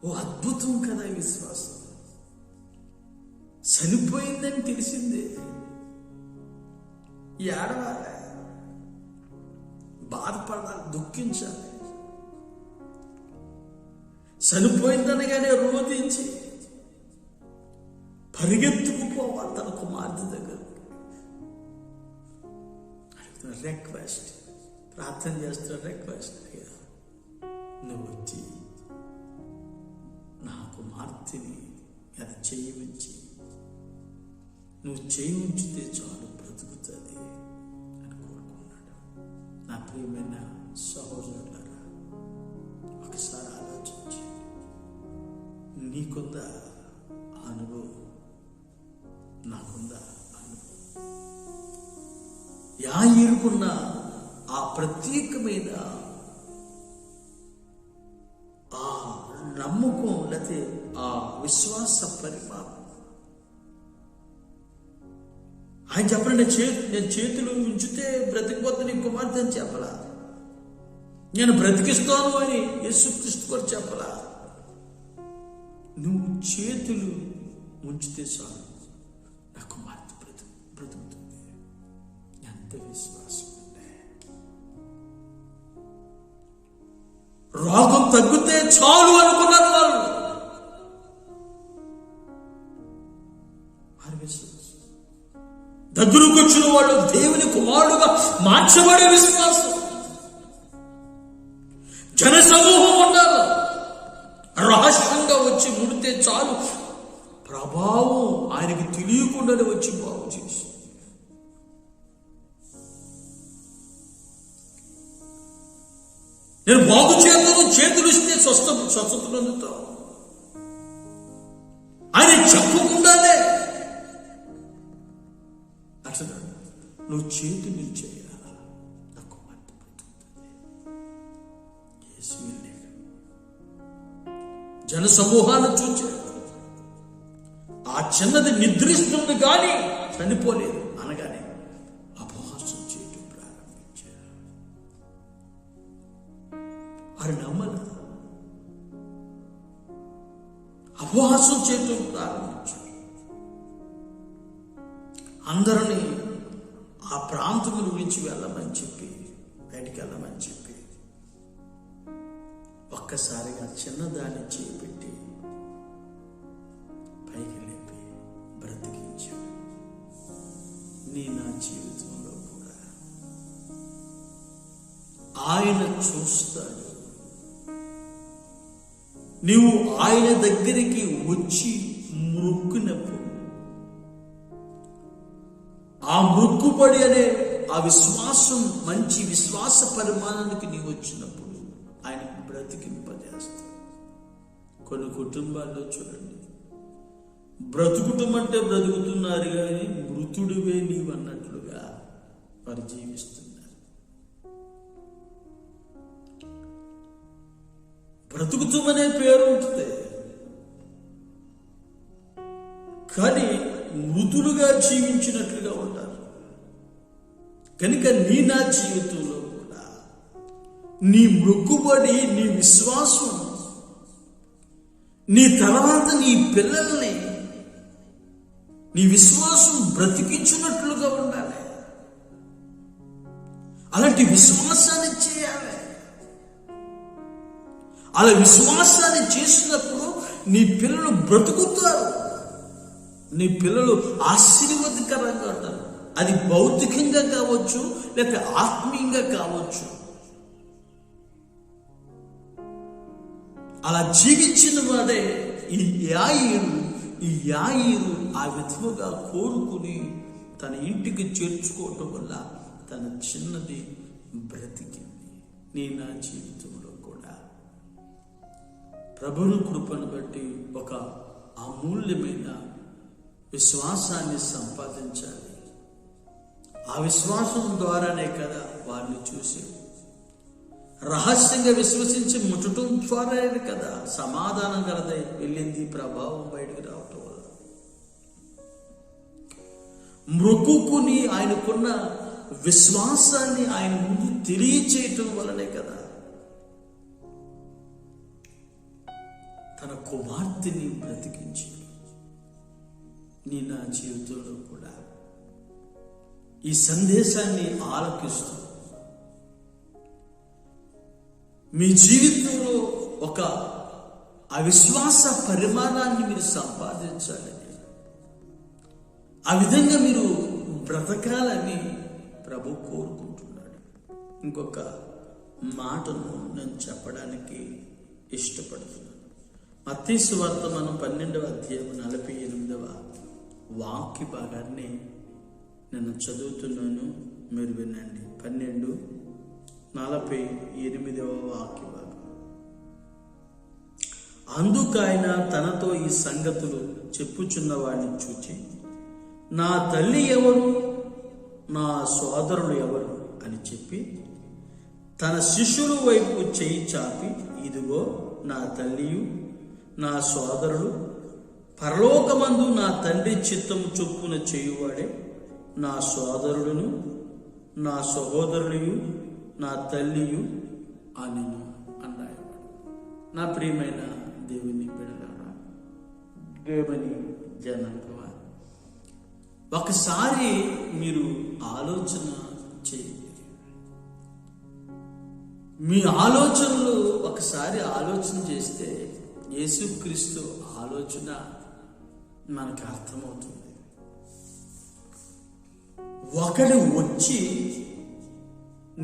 ఓ అద్భుతం కదా విశ్వాసం. చనిపోయిందని తెలిసిందే. ఏడవాలి, బాధపడాలి, దుఃఖించాలి. చనిపోయిందనగానే రోధించి పరిగెత్తుకుపోవాలి తన కుమార్తె దగ్గర. రిక్వెస్ట్, ప్రార్థన చేస్తున్న రిక్వెస్ట్, అయ్యా నువ్వు వచ్చి నా కుమార్తెని అది చెయ్యి ఉంచి, నువ్వు చెయ్యి ఉంచితే చాలు బ్రతుకుతుంది అని కోరుకున్నాడు. నా ప్రియమైన సహోదరులారా, ఒకసారి ఆలోచించి, నీకుందా అనుభవం? నాకుందా అనుభవం? యాయీరుకున్న ఆ ప్రత్యేకమైన ఆ నమ్మకం, లేకపోతే ఆ విశ్వాస పరిమాణం. ఆయన చెప్పండి, నేను చేతులు ఉంచితే బ్రతికిపోతే నీ కుమార్తె అని చెప్పలా, నేను బ్రతికిస్తాను అని యేసుక్రీస్తు కూడా చెప్పలా. నువ్వు చేతులు ఉంచితే చాలు నా కుమార్తె బ్రతుకుతుంది. ఎంత విశ్వాసం ఉండే! రోగం తగ్గితే చాలు అనుకున్నారు వాళ్ళు. దగ్గరకు వచ్చిన వాళ్ళు దేవుని కుమారుడుగా మార్చబడే విశ్వాసం. జనసమూహం ఉండాలి, రహస్యంగా వచ్చి ముడితే చాలు ప్రభావం ఆయనకి తెలియకుండానే వచ్చి బాగు చేసి. నేను బాగు చేతులు ఇస్తే స్వస్థత పొందుతావు. ఆయన చెప్పకుండానే అసలు నువ్వు చేతులు చేయాలా, నా కుమార్తె బ్రతుకుతుంది. జన సమూహాన్ని చూచాడు. ఆ చిన్నది నిద్రిస్తుంది కానీ చనిపోలేదు అనగానే అపహాసం చేయటం ప్రారంభించారు. వారు నమ్మల, అపహాసం చేయటం ప్రారంభించారు. అందరినీ ఆ ప్రాంతముల గురించి వెళ్ళమని చెప్పి, బయటికి వెళ్ళమని చెప్పి, ఒక్కసారిగా చిన్నదాన్ని చేపెట్టి పైకి లేపి బ్రతికించాడు. నీ నా జీవితంలో కూడా ఆయన చూస్తాడు. నీవు ఆయన దగ్గరికి వచ్చి మొక్కునప్పుడు, ఆ మొక్కుబడి అనే ఆ విశ్వాసం, మంచి విశ్వాస పరిమాణానికి నీవు వచ్చినప్పుడు ఆయన బ్రతికింపజేస్తాడు. కొన్ని కుటుంబాల్లో చూడండి, బ్రతుకుటం అంటే బ్రతుకుతున్నారు కానీ మృతుడివే నీవు అన్నట్లుగా వారు జీవిస్తున్నారు. బ్రతుకుతామనే పేరు ఉంటుంది కానీ మృతులుగా జీవించినట్లుగా ఉంటారు. కనుక నీ నా జీవితంలో కూడా నీ మొక్కుబడి, నీ విశ్వాసం, నీ తర్వాత నీ పిల్లల్ని నీ విశ్వాసం బ్రతికించినట్లుగా ఉండాలి. అలాంటి విశ్వాసాన్ని చేయాలి. అలా విశ్వాసాన్ని చేసినప్పుడు నీ పిల్లలు బ్రతుకుతారు. నీ పిల్లలు ఆశీర్వాదకరంగా ఉంటారు. అది భౌతికంగా కావచ్చు, లేక ఆత్మీయంగా కావచ్చు. అలా జీవించిన వాడే ఈ యాయీరు ఆ విధముగా కోరుకుని తన ఇంటికి చేర్చుకోవటం వల్ల తన చిన్నది బ్రతికింది. నీ నా జీవితంలో కూడా ప్రభుని కృపను బట్టి ఒక అమూల్యమైన విశ్వాసాన్ని సంపాదించాలి. ఆ విశ్వాసం ద్వారానే కదా వారిని చూసి రహస్యంగా విశ్వసించి ముట్టడం ద్వారానే కదా సమాధానం కలదై వెళ్ళింది, ప్రభావం బయటకు రావటం వల్ల. మృక్కుని ఆయనకున్న విశ్వాసాన్ని ఆయన ముందు తెలియచేయటం వల్లనే కదా తన కుమార్తెని బ్రతికించి నా జీవితంలో కూడా ఈ సందేశాన్ని ఆలకిస్తూ మీ జీవితంలో ఒక అవిశ్వాస పరిమాణాన్ని మీరు సంపాదించాలని, ఆ విధంగా మీరు బ్రతకాలని ప్రభు కోరుకుంటున్నాడు. ఇంకొక మాటను నేను చెప్పడానికి ఇష్టపడుతున్నాను. మత్తయి సువార్త మనం 12వ అధ్యాయం 48వ వాక్య భాగాన్ని నేను చదువుతున్నాను, మీరు వినండి. 12:48వ వాక్య భాగం. అందుకైన తనతో ఈ సంగతులు చెప్పుచున్న వాడిని చూచి, నా తల్లి ఎవరు, నా సోదరులు ఎవరు అని చెప్పి తన శిష్యుల వైపు చేయి చాపి, ఇదిగో నా తల్లియు నా సోదరులు, పరలోకమందు నా తండ్రి చిత్తము చొప్పున చేయువాడే నా సోదరుడును నా సహోదరులు నా తల్లియు అనెను అన్నాడు. నా ప్రియమైన దేవుని బిడ్డలారా, దేవుని జనాంగమా, ఒకసారి మీరు ఆలోచన చేయండి. మీ ఆలోచనలు ఒకసారి ఆలోచన చేస్తే యేసుక్రీస్తు ఆలోచన మనకు అర్థమవుతుంది. ఒకడు వచ్చి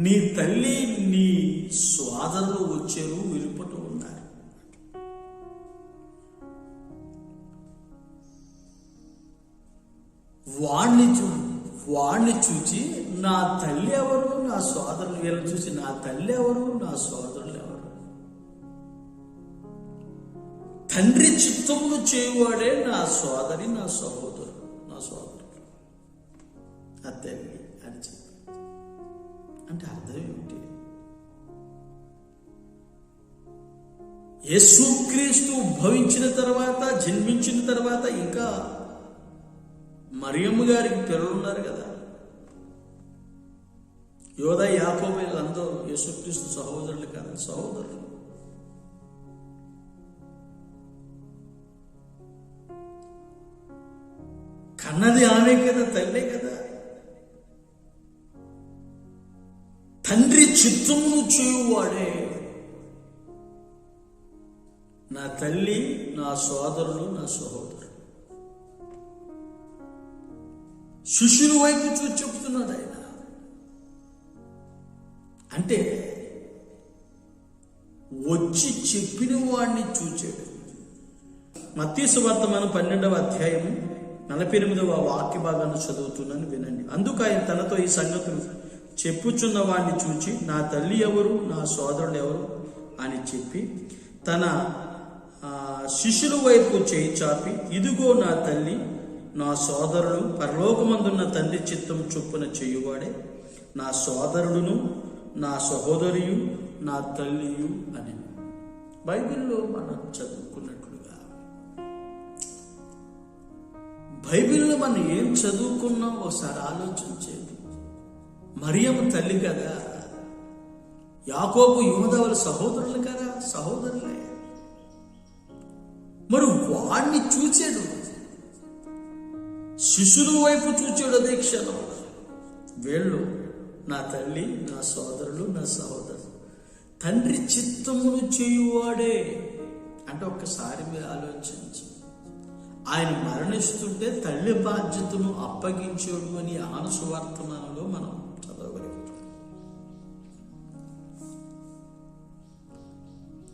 నీ తల్లి నీ సోదరులు వచ్చారు, వెళ్ళిపోతూ ఉన్నారు. వాడిని చూచి నా తల్లి ఎవరు, నా సోదరులు, వీళ్ళని చూసి నా తల్లి ఎవరు, నా సోదరులు ఎవరు? తండ్రి చిత్తమును చేయువాడే నా సోదరి, నా సహోదరుడు, నా సోదరుడు, నా తల్లి అని చెప్పి. అంటే అర్థం ఏమిటి? యేసుక్రీస్తు భవించిన తర్వాత, జన్మించిన తర్వాత ఇంకా మరియమ్మ గారికి పిల్లలు ఉన్నారు కదా. యోధ, యాకోబు వీళ్ళందరూ యేసుక్రీస్తు సహోదరులు కదా, సహోదరులు. కన్నది ఆమె కదా, తల్లే కదా. తండ్రి చిత్తమును చేయువాడే నా తల్లి, నా సోదరులు, నా సహోదరులు. శిష్యుల వైపు చూసి చెప్తున్నాడు ఆయన. అంటే వచ్చి చెప్పిన వాడిని చూచాడు. మత్తయి సువార్త మనం 12వ అధ్యాయం 48వ వాక్య భాగాన్ని చదువుతున్నాను, వినండి. అందుకు ఆయన తనతో ఈ సంగతులు చెప్పుచున్న వాడిని చూచి, నా తల్లి ఎవరు, నా సోదరుడు ఎవరు అని చెప్పి తన శిష్యుల వైపు చేయి చాపి, ఇదిగో నా తల్లి, నా సోదరుడు, పరలోకమందున్న తండ్రి చిత్తం చొప్పున చేయువాడే నా సోదరుడును, నా సహోదరియు, నా తల్లియు అని. బైబిల్లో మనం చదువుకున్నట్లుగా, బైబిల్లో మనం ఏం చదువుకున్నాం ఒకసారి ఆలోచించేది. మరియమ్మ తల్లి కదా, యాకోబు యోధవుల సహోదరులు కదా, సహోదరులే. మరి వాడిని చూచాడు, శిశుల వైపు చూచాడు. అదే క్షణం వీళ్ళు నా తల్లి, నా సోదరులు, నా సహోదరులు, తండ్రి చిత్తమును చేయువాడే. అంటే ఒక్కసారి మీరు ఆలోచించి, ఆయన మరణిస్తుంటే తల్లి బాధ్యతను అప్పగించాడు అని యోహాను సువార్తలో మనం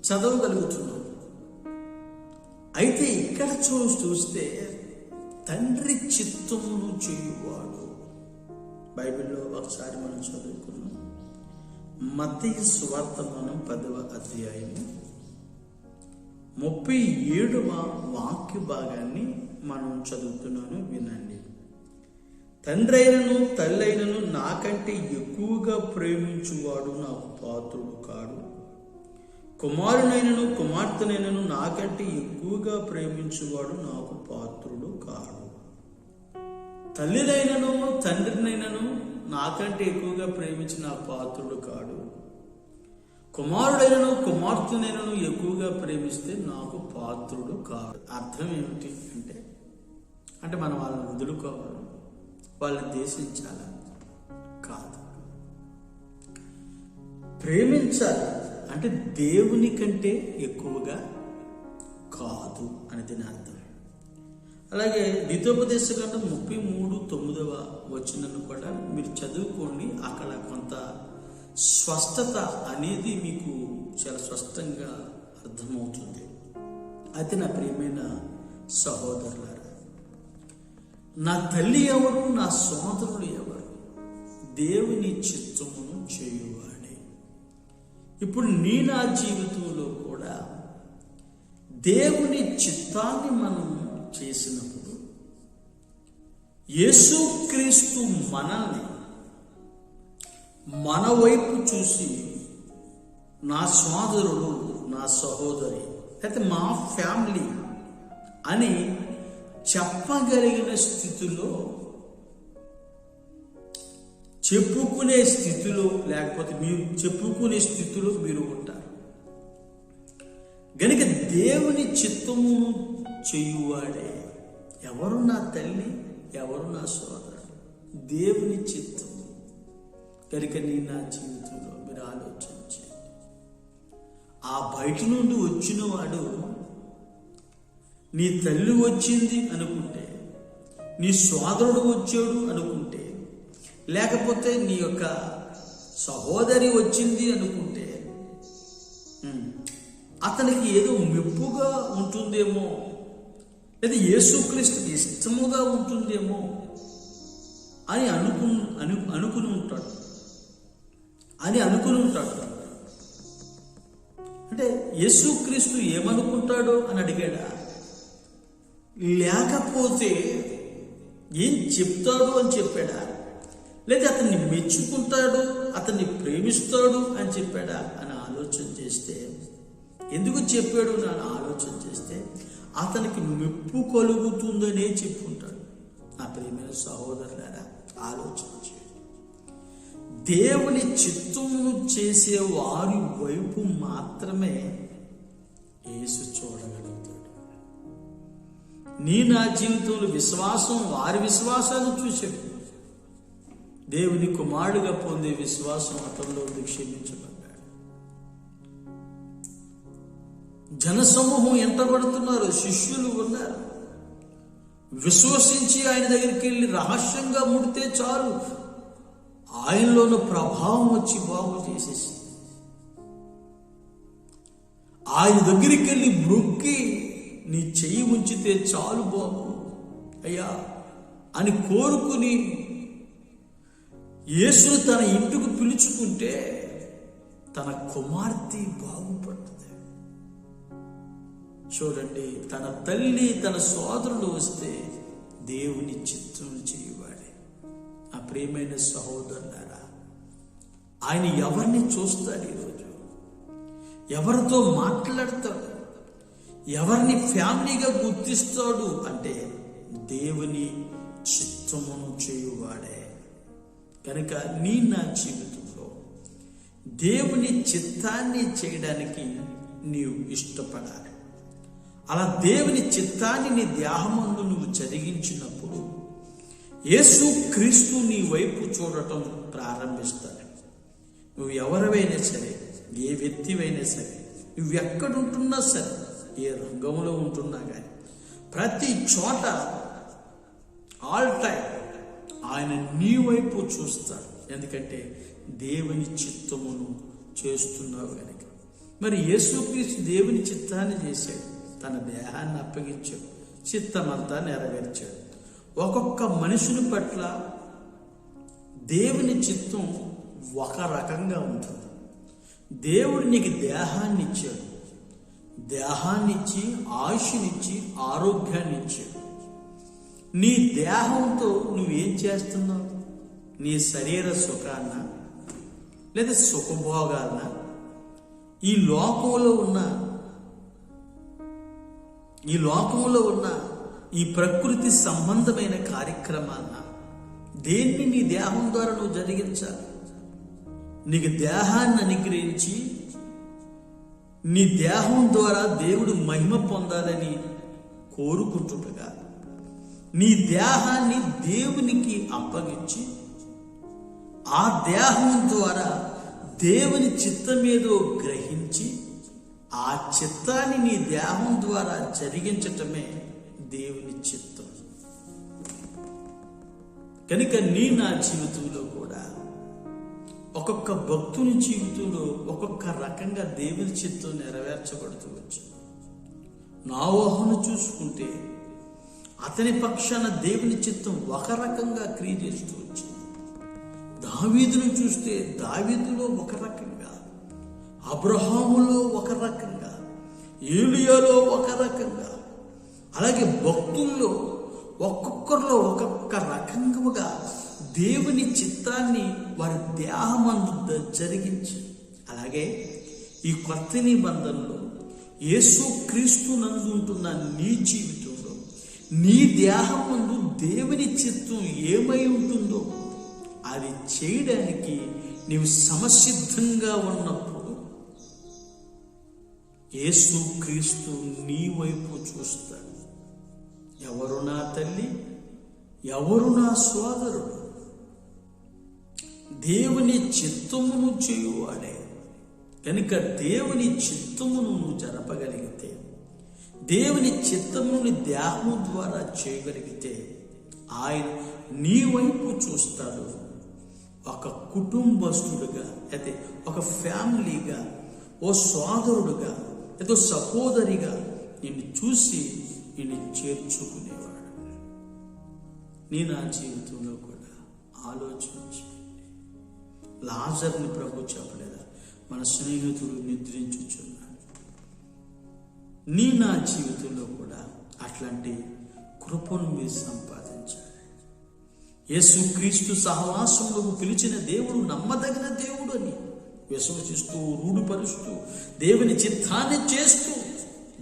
చదవగలుగుతున్నాం. అయితే ఇక్కడ చూస్తే తండ్రి చిత్తమును చేయువాడు. బైబిల్లో ఒకసారి మనం చదువుకున్నాం. మత్తయి సువార్త మనం 10వ అధ్యాయం 37వ వాక్య భాగాన్ని మనం చదువుతున్నాను, వినండి. తండ్రి అయినను తల్లి అయినను నాకంటే ఎక్కువగా ప్రేమించువాడు నాకు పాత్రుడు కాడు. కుమారునైనను కుమార్తెనైనను నాకంటే ఎక్కువగా ప్రేమించువాడు నాకు పాత్రుడు కాడు. తల్లినైనను తండ్రినైనను నాకంటే ఎక్కువగా ప్రేమించి నా పాత్రుడు కాడు. కుమారుడైనను కుమార్తెనైనను ఎక్కువగా ప్రేమిస్తే నాకు పాత్రుడు కాడు. అర్థం ఏమిటి అంటే, అంటే మనం వాళ్ళని వదులుకోవాలి, వాళ్ళని ద్వేషించాలి కాదు. ప్రేమించాలి అంటే దేవుని కంటే ఎక్కువగా కాదు అని దీని అర్థం. అలాగే ద్వితోపదేశకాండం 33:9 కూడా మీరు చదువుకోండి. అక్కడ కొంత స్పష్టత అనేది మీకు చాలా స్పష్టంగా అర్థమవుతుంది. అయితే నా ప్రియమైన సహోదరులారా, నా తల్లి ఎవరు, నా సోదరుడు ఎవరు? దేవుని చిత్తమును చేయువాడే. ఇప్పుడు నా జీవితంలో కూడా దేవుని చిత్తాన్ని మనం చేసినప్పుడు యేసుక్రీస్తు మనల్ని మన వైపు చూసి నా సోదరుడు, నా సహోదరి, అయితే మా ఫ్యామిలీ అని చెప్పగలిగిన స్థితిలో, చెప్పుకునే స్థితిలో, లేకపోతే మీరు చెప్పుకునే స్థితిలో మీరు ఉంటారు గనుక దేవుని చిత్తమును చేయువాడే. ఎవరు నా తల్లి, ఎవరు నా సోదరుడు? దేవుని చిత్తము కనుక నా జీవితంలో మీరు ఆలోచించండి. ఆ బయట నుండి వచ్చిన వాడు నీ తల్లి వచ్చింది అనుకుంటే, నీ సోదరుడు వచ్చాడు అనుకుంటే, లేకపోతే నీ యొక్క సహోదరి వచ్చింది అనుకుంటే అతనికి ఏదో మెప్పుగా ఉంటుందేమో, లేదా యేసుక్రీస్తుకి ఇష్టముగా ఉంటుందేమో అని అనుకుని ఉంటాడు. అంటే యేసుక్రీస్తు ఏమనుకుంటాడో అని అడిగాడా, లేకపోతే ఏం చెప్తాడు అని చెప్పాడా, లేదా అతన్ని మెచ్చుకుంటాడు, అతన్ని ప్రేమిస్తాడు అని చెప్పాడా అని ఆలోచన చేస్తే, ఎందుకు చెప్పాడు అని ఆలోచన చేస్తే అతనికి మెప్పు కలుగుతుందనే చెప్పుకుంటాడు. నా ప్రియమైన సహోదరులారా, ఆలోచన చేయండి. దేవుని చిత్తమును చేసే వారి వైపు మాత్రమే యేసు చూడగలుగుతాడు. నా జీవితంలో విశ్వాసం, వారి విశ్వాసాన్ని చూశాడు. దేవుని కుమారుడిగా పొందే విశ్వాసం అతనిలో క్షమించబడ్డాడు. జనసమూహం ఎంటబడుతున్నారు, శిష్యులు ఉన్నారు. విశ్వసించి ఆయన దగ్గరికి వెళ్ళి రహస్యంగా ముడితే చాలు, ఆయనలోని ప్రభావం వచ్చి బాగు చేసేసి, ఆయన దగ్గరికి వెళ్ళి మొక్కి నీ చెయ్యి ఉంచితే చాలు బాబు అయ్యా అని కోరుకుని యేసును తన ఇంటికి పిలుచుకుంటే తన కుమార్తె బాగుపడుతుంది. చూడండి, తన తల్లి, తన సోదరుడు వస్తే దేవుని చిత్తం చేయవాడే. ఆ ప్రియమైన సహోదరులారా, ఆయన ఎవరిని చూస్తాడు? ఈరోజు ఎవరితో మాట్లాడతాడు? ఎవరిని ఫ్యామిలీగా గుర్తిస్తాడు అంటే దేవుని చిత్తమును చేయువాడే. కనుక నా జీవితంలో దేవుని చిత్తాన్ని చేయడానికి నీవు ఇష్టపడాలి. అలా దేవుని చిత్తాన్ని నీ దేహమందు నువ్వు జరిగించినప్పుడు యేసు క్రీస్తు నీ వైపు చూడటం ప్రారంభిస్తాడు. నువ్వు ఎవరివైనా సరే, ఏ వ్యక్తివైనా సరే, నువ్వు ఎక్కడుంటున్నా సరే, ఏ రంగంలో ఉంటున్నా కానీ ప్రతి చోట ఆల్ టైం ఆయన నీ వైపు చూస్తాడు. ఎందుకంటే దేవుని చిత్తమును చేస్తున్నావు కనుక. మరి యేసుక్రీస్తు దేవుని చిత్తాన్ని చేశాడు, తన దేహాన్ని అప్పగించాడు, చిత్తమంతా నెరవేర్చాడు. ఒక్కొక్క మనుషుని పట్ల దేవుని చిత్తం ఒక రకంగా ఉంటుంది. దేవుడు నీకు దేహాన్ని ఇచ్చాడు, దేహాన్నిచ్చి ఆయుష్నిచ్చి ఆరోగ్యాన్ని ఇచ్చాడు. నీ దేహంతో నువ్వేం చేస్తున్నావు? నీ శరీర సుఖాన్న లేదా సుఖభోగాన్న, ఈ లోకంలో ఉన్న ఈ ప్రకృతి సంబంధమైన కార్యక్రమాన్న దేన్ని నీ దేహం ద్వారా నువ్వు జరిగించాలి? నీకు దేహాన్ని అనుగ్రహించి నీ దేహం ద్వారా దేవుడు మహిమ పొందాలని కోరుకుంటుండగా నీ దేహాన్ని దేవునికి అప్పగించి ఆ దేహం ద్వారా దేవుని చిత్తమేదో గ్రహించి ఆ చిత్తాన్ని నీ దేహం ద్వారా జరిగించటమే దేవుని చిత్తం. కనుక నా జీవితంలో కూడా ఒక్కొక్క భక్తుని జీవితంలో ఒక్కొక్క రకంగా దేవుని చిత్తం నెరవేర్చబడుతూ వచ్చింది. నోవహును చూసుకుంటే అతని పక్షాన దేవుని చిత్తం ఒక రకంగా క్రియ చేస్తూ వచ్చింది. దావీదును చూస్తే దావీదులో ఒక రకంగా, అబ్రహాములో ఒక రకంగా, ఏలియాలో ఒక రకంగా, అలాగే భక్తుల్లో ఒక్కొక్కరిలో ఒక్కొక్క రకంగా దేవుని చిత్తాన్ని వారి దేహమందు జరిగించి, అలాగే ఈ కొత్త నిబంధనలో యేసు క్రీస్తు నందు ఉంటున్న నీ జీవితంలో నీ దేహం ముందు దేవుని చిత్తం ఏమై ఉంటుందో అది చేయడానికి నీవు సమసిద్ధంగా ఉన్నప్పుడు యేసు క్రీస్తు నీ వైపు చూస్తాడు. ఎవరు నా తల్లి, ఎవరు నా సోదరుడు? దేవుని చిత్తమును చేయువాడే. కనుక దేవుని చిత్తమును నువ్వు జరపగలిగితే, దేవుని చిత్తముని దేహము ద్వారా చేయగలిగితే ఆయన నీ వైపు చూస్తాడు. ఒక కుటుంబస్తుడుగా, అయితే ఒక ఫ్యామిలీగా, ఓ సోదరుడుగా, ఏదో సహోదరిగా నిన్ను చూసి నిన్ను చేర్చుకునేవాడు. నా జీవితంలో కూడా ఆలోచించి, లాజర్ని ప్రభు చెప్పలేదా, మన స్నేహితుడు నిద్రించుచున్నాడు. నా జీవితంలో కూడా అట్లాంటి కృపను మీరు సంపాదించాలి. యేసుక్రీస్తు సహవాసంలో పిలిచిన దేవుడు నమ్మదగిన దేవుడు అని విశ్వసిస్తూ, రూఢిపరుస్తూ, దేవుని చిత్తాన్ని చేస్తూ,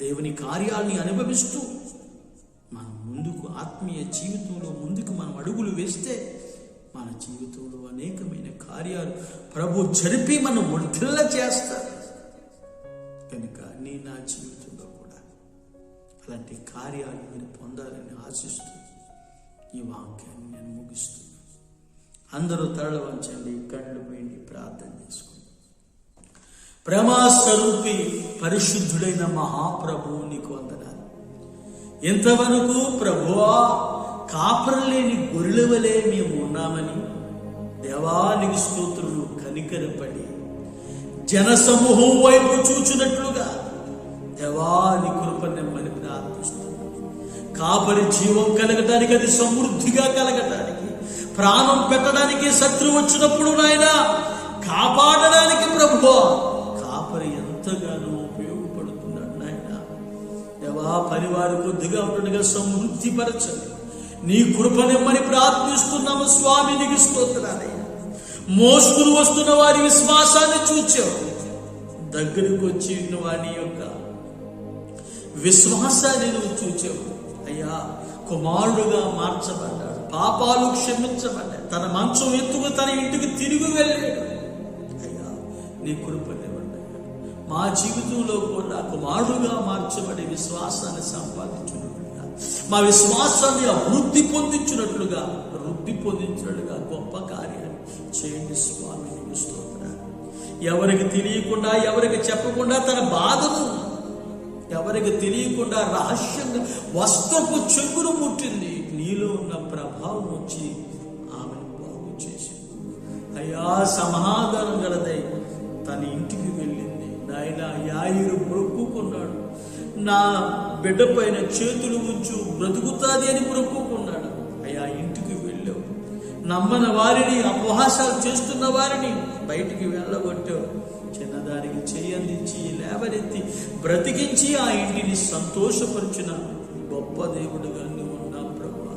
దేవుని కార్యాన్ని అనుభవిస్తూ మనం ముందుకు ఆత్మీయ జీవితంలో ముందుకు మనం అడుగులు వేస్తే మన జీవితంలో అనేకమైన కార్యాలు ప్రభు జరిపి మనం వర్ధిల్ల చేస్తారు. కనుక నా జీవితంలో కూడా అలాంటి కార్యాలు మీరు పొందాలని ఆశిస్తూ ఈ వాక్యాన్ని నేను ముగిస్తున్నాను. అందరూ తరలి వంచండి, కళ్ళు పోయింది, ప్రార్థన చేసుకోండి. ప్రేమాస్వరూపి పరిశుద్ధుడైన మహాప్రభువు నీకు వందనాలు. ఇంతవరకు ప్రభువా కాపరి లేని గొర్రెల వలె మేము ఉన్నామని దేవానికి స్తోత్రులు కనికరపడి జనసమూహం వైపు చూచినట్లుగా దేవాని కృప నెమ్మని ప్రార్థిస్తున్నాను. కాపరి జీవం కలగటానికి, అది సమృద్ధిగా కలగటానికి, ప్రాణం పెట్టడానికి శత్రువు వచ్చినప్పుడు నాయన కాపాడడానికి ప్రభువా కాపరి ఎంతగానో ఉపయోగపడుతున్నాడు నాయన. దేవా పరివారు కొద్దిగా ఉండగా సమృద్ధి పరచండి. నీ కృపనెమ్మని ప్రార్థిస్తున్నాము స్వామి. నీకు స్తోత్రాలయ్యా. మోసుకుని వస్తున్న వారి విశ్వాసాన్ని చూచావు, దగ్గరకు వచ్చి వారి యొక్క విశ్వాసాన్ని నువ్వు చూచావు అయ్యా. కుమారుడుగా మార్చబడ్డాడు, పాపాలు క్షమించబడ్డాడు, తన మంచం ఎత్తుకు తన ఇంటికి తిరిగి వెళ్ళాడు. అయ్యా నీ కృపనివ్వండి. మా జీవితంలో కూడా కుమారుడుగా మార్చబడి విశ్వాసాన్ని సంపాదించున్నట్లుగా, మా విశ్వాసాన్ని అభివృద్ధి పొందించినట్లుగా గొప్ప కార్యాన్ని చేయండి స్వామి. నీకు స్తోత్రాలు. ఎవరికి తెలియకుండా, ఎవరికి చెప్పకుండా తన బాధను ఎవరికి తెలియకుండా రహస్యంగా వస్త్రపు చెంగును ముట్టింది. నీలో ఉన్న ప్రభావం వచ్చి ఆమెను బాగు చేసింది. అయ్యా సమాధానం గలదై తన ఇంటికి వెళ్ళింది. నాయన యాయిరు మొక్కుకున్నాడు, నా బిడ్డ పైన చేతులు ఉంచు బ్రతుకుతాది అని మొక్కుకున్నాడు. అయ్యా ఇంటికి వెళ్ళావు, నమ్మని వారిని, అపహాసాలు చేస్తున్న వారిని బయటికి వెళ్ళగొట్టావు. చిన్నదానికి చేయందించి లేవనెత్తి బ్రతికించి ఆ ఇంటిని సంతోషపరిచిన గొప్ప దేవుడుగా నువ్వు ఉన్నావు ప్రభువా.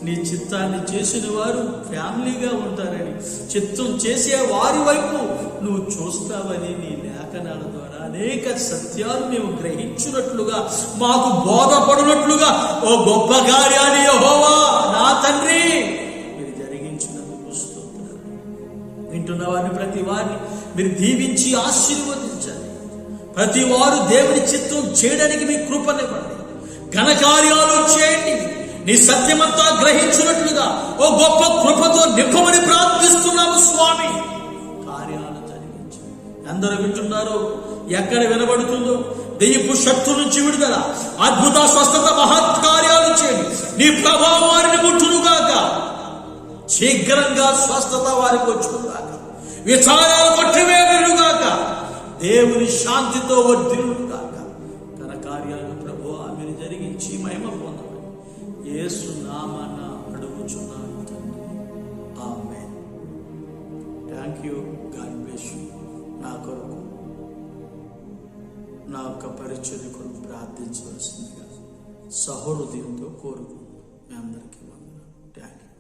నీ చిత్తాన్ని చేసిన వారు ఫ్యామిలీగా ఉంటారని, చిత్తం చేసే వారి వైపు నువ్వు చూస్తావని నీ లేఖనాల ద్వారా అనేక సత్యాలు మేము గ్రహించినట్లుగా, మాకు బోధపడినట్లుగా ఓ గొప్ప కార్యాన్ని యెహోవా నా తండ్రి మీరు జరిగించినందుకు స్తోత్రాలు. వింటున్న వారిని ప్రతి వారిని మీరు దీవించి ఆశీర్వదించండి. ప్రతి వారు దేవుని చిత్తం చేయడానికి మీ కృపనివ్వండి. ఘనకార్యాలు చేయండి. నీ సత్యమంతా గ్రహించినట్లుగా ఓ గొప్ప కృపతో నింపమని ప్రార్థిస్తున్నాము స్వామి. కార్యాలు జరిగించు. అందరూ వింటున్నారు, ఎక్కడ వినబడుతుందో దెయ్యపు శక్తుల నుంచి విడుదల, అద్భుత స్వస్థత, మహత్కార్యాలు చేయండి. నీ ప్రభావం వారిని ముట్టునుగాక. శీఘ్రంగా స్వస్థత వారికి వచ్చునుగాక. విచారాలు కొట్టివేయునుగాక. దేవుని శాంతితో వర్ధిల్లుగాక. తన కార్యాలను ప్రభు ఆమెను జరిగించి మహిమ పొందమని యేసు నామమున అడుగుచున్నాను తండ్రి. ఆమేన్. Thank you. God bless you. నా కొరకు, నా యొక్క పరిచర్య కొరకు ప్రార్థించవలసిందిగా సహృదయంతో కోరుకుంటున్నాను. మీ అందరికీ వందనాలు. Thank you.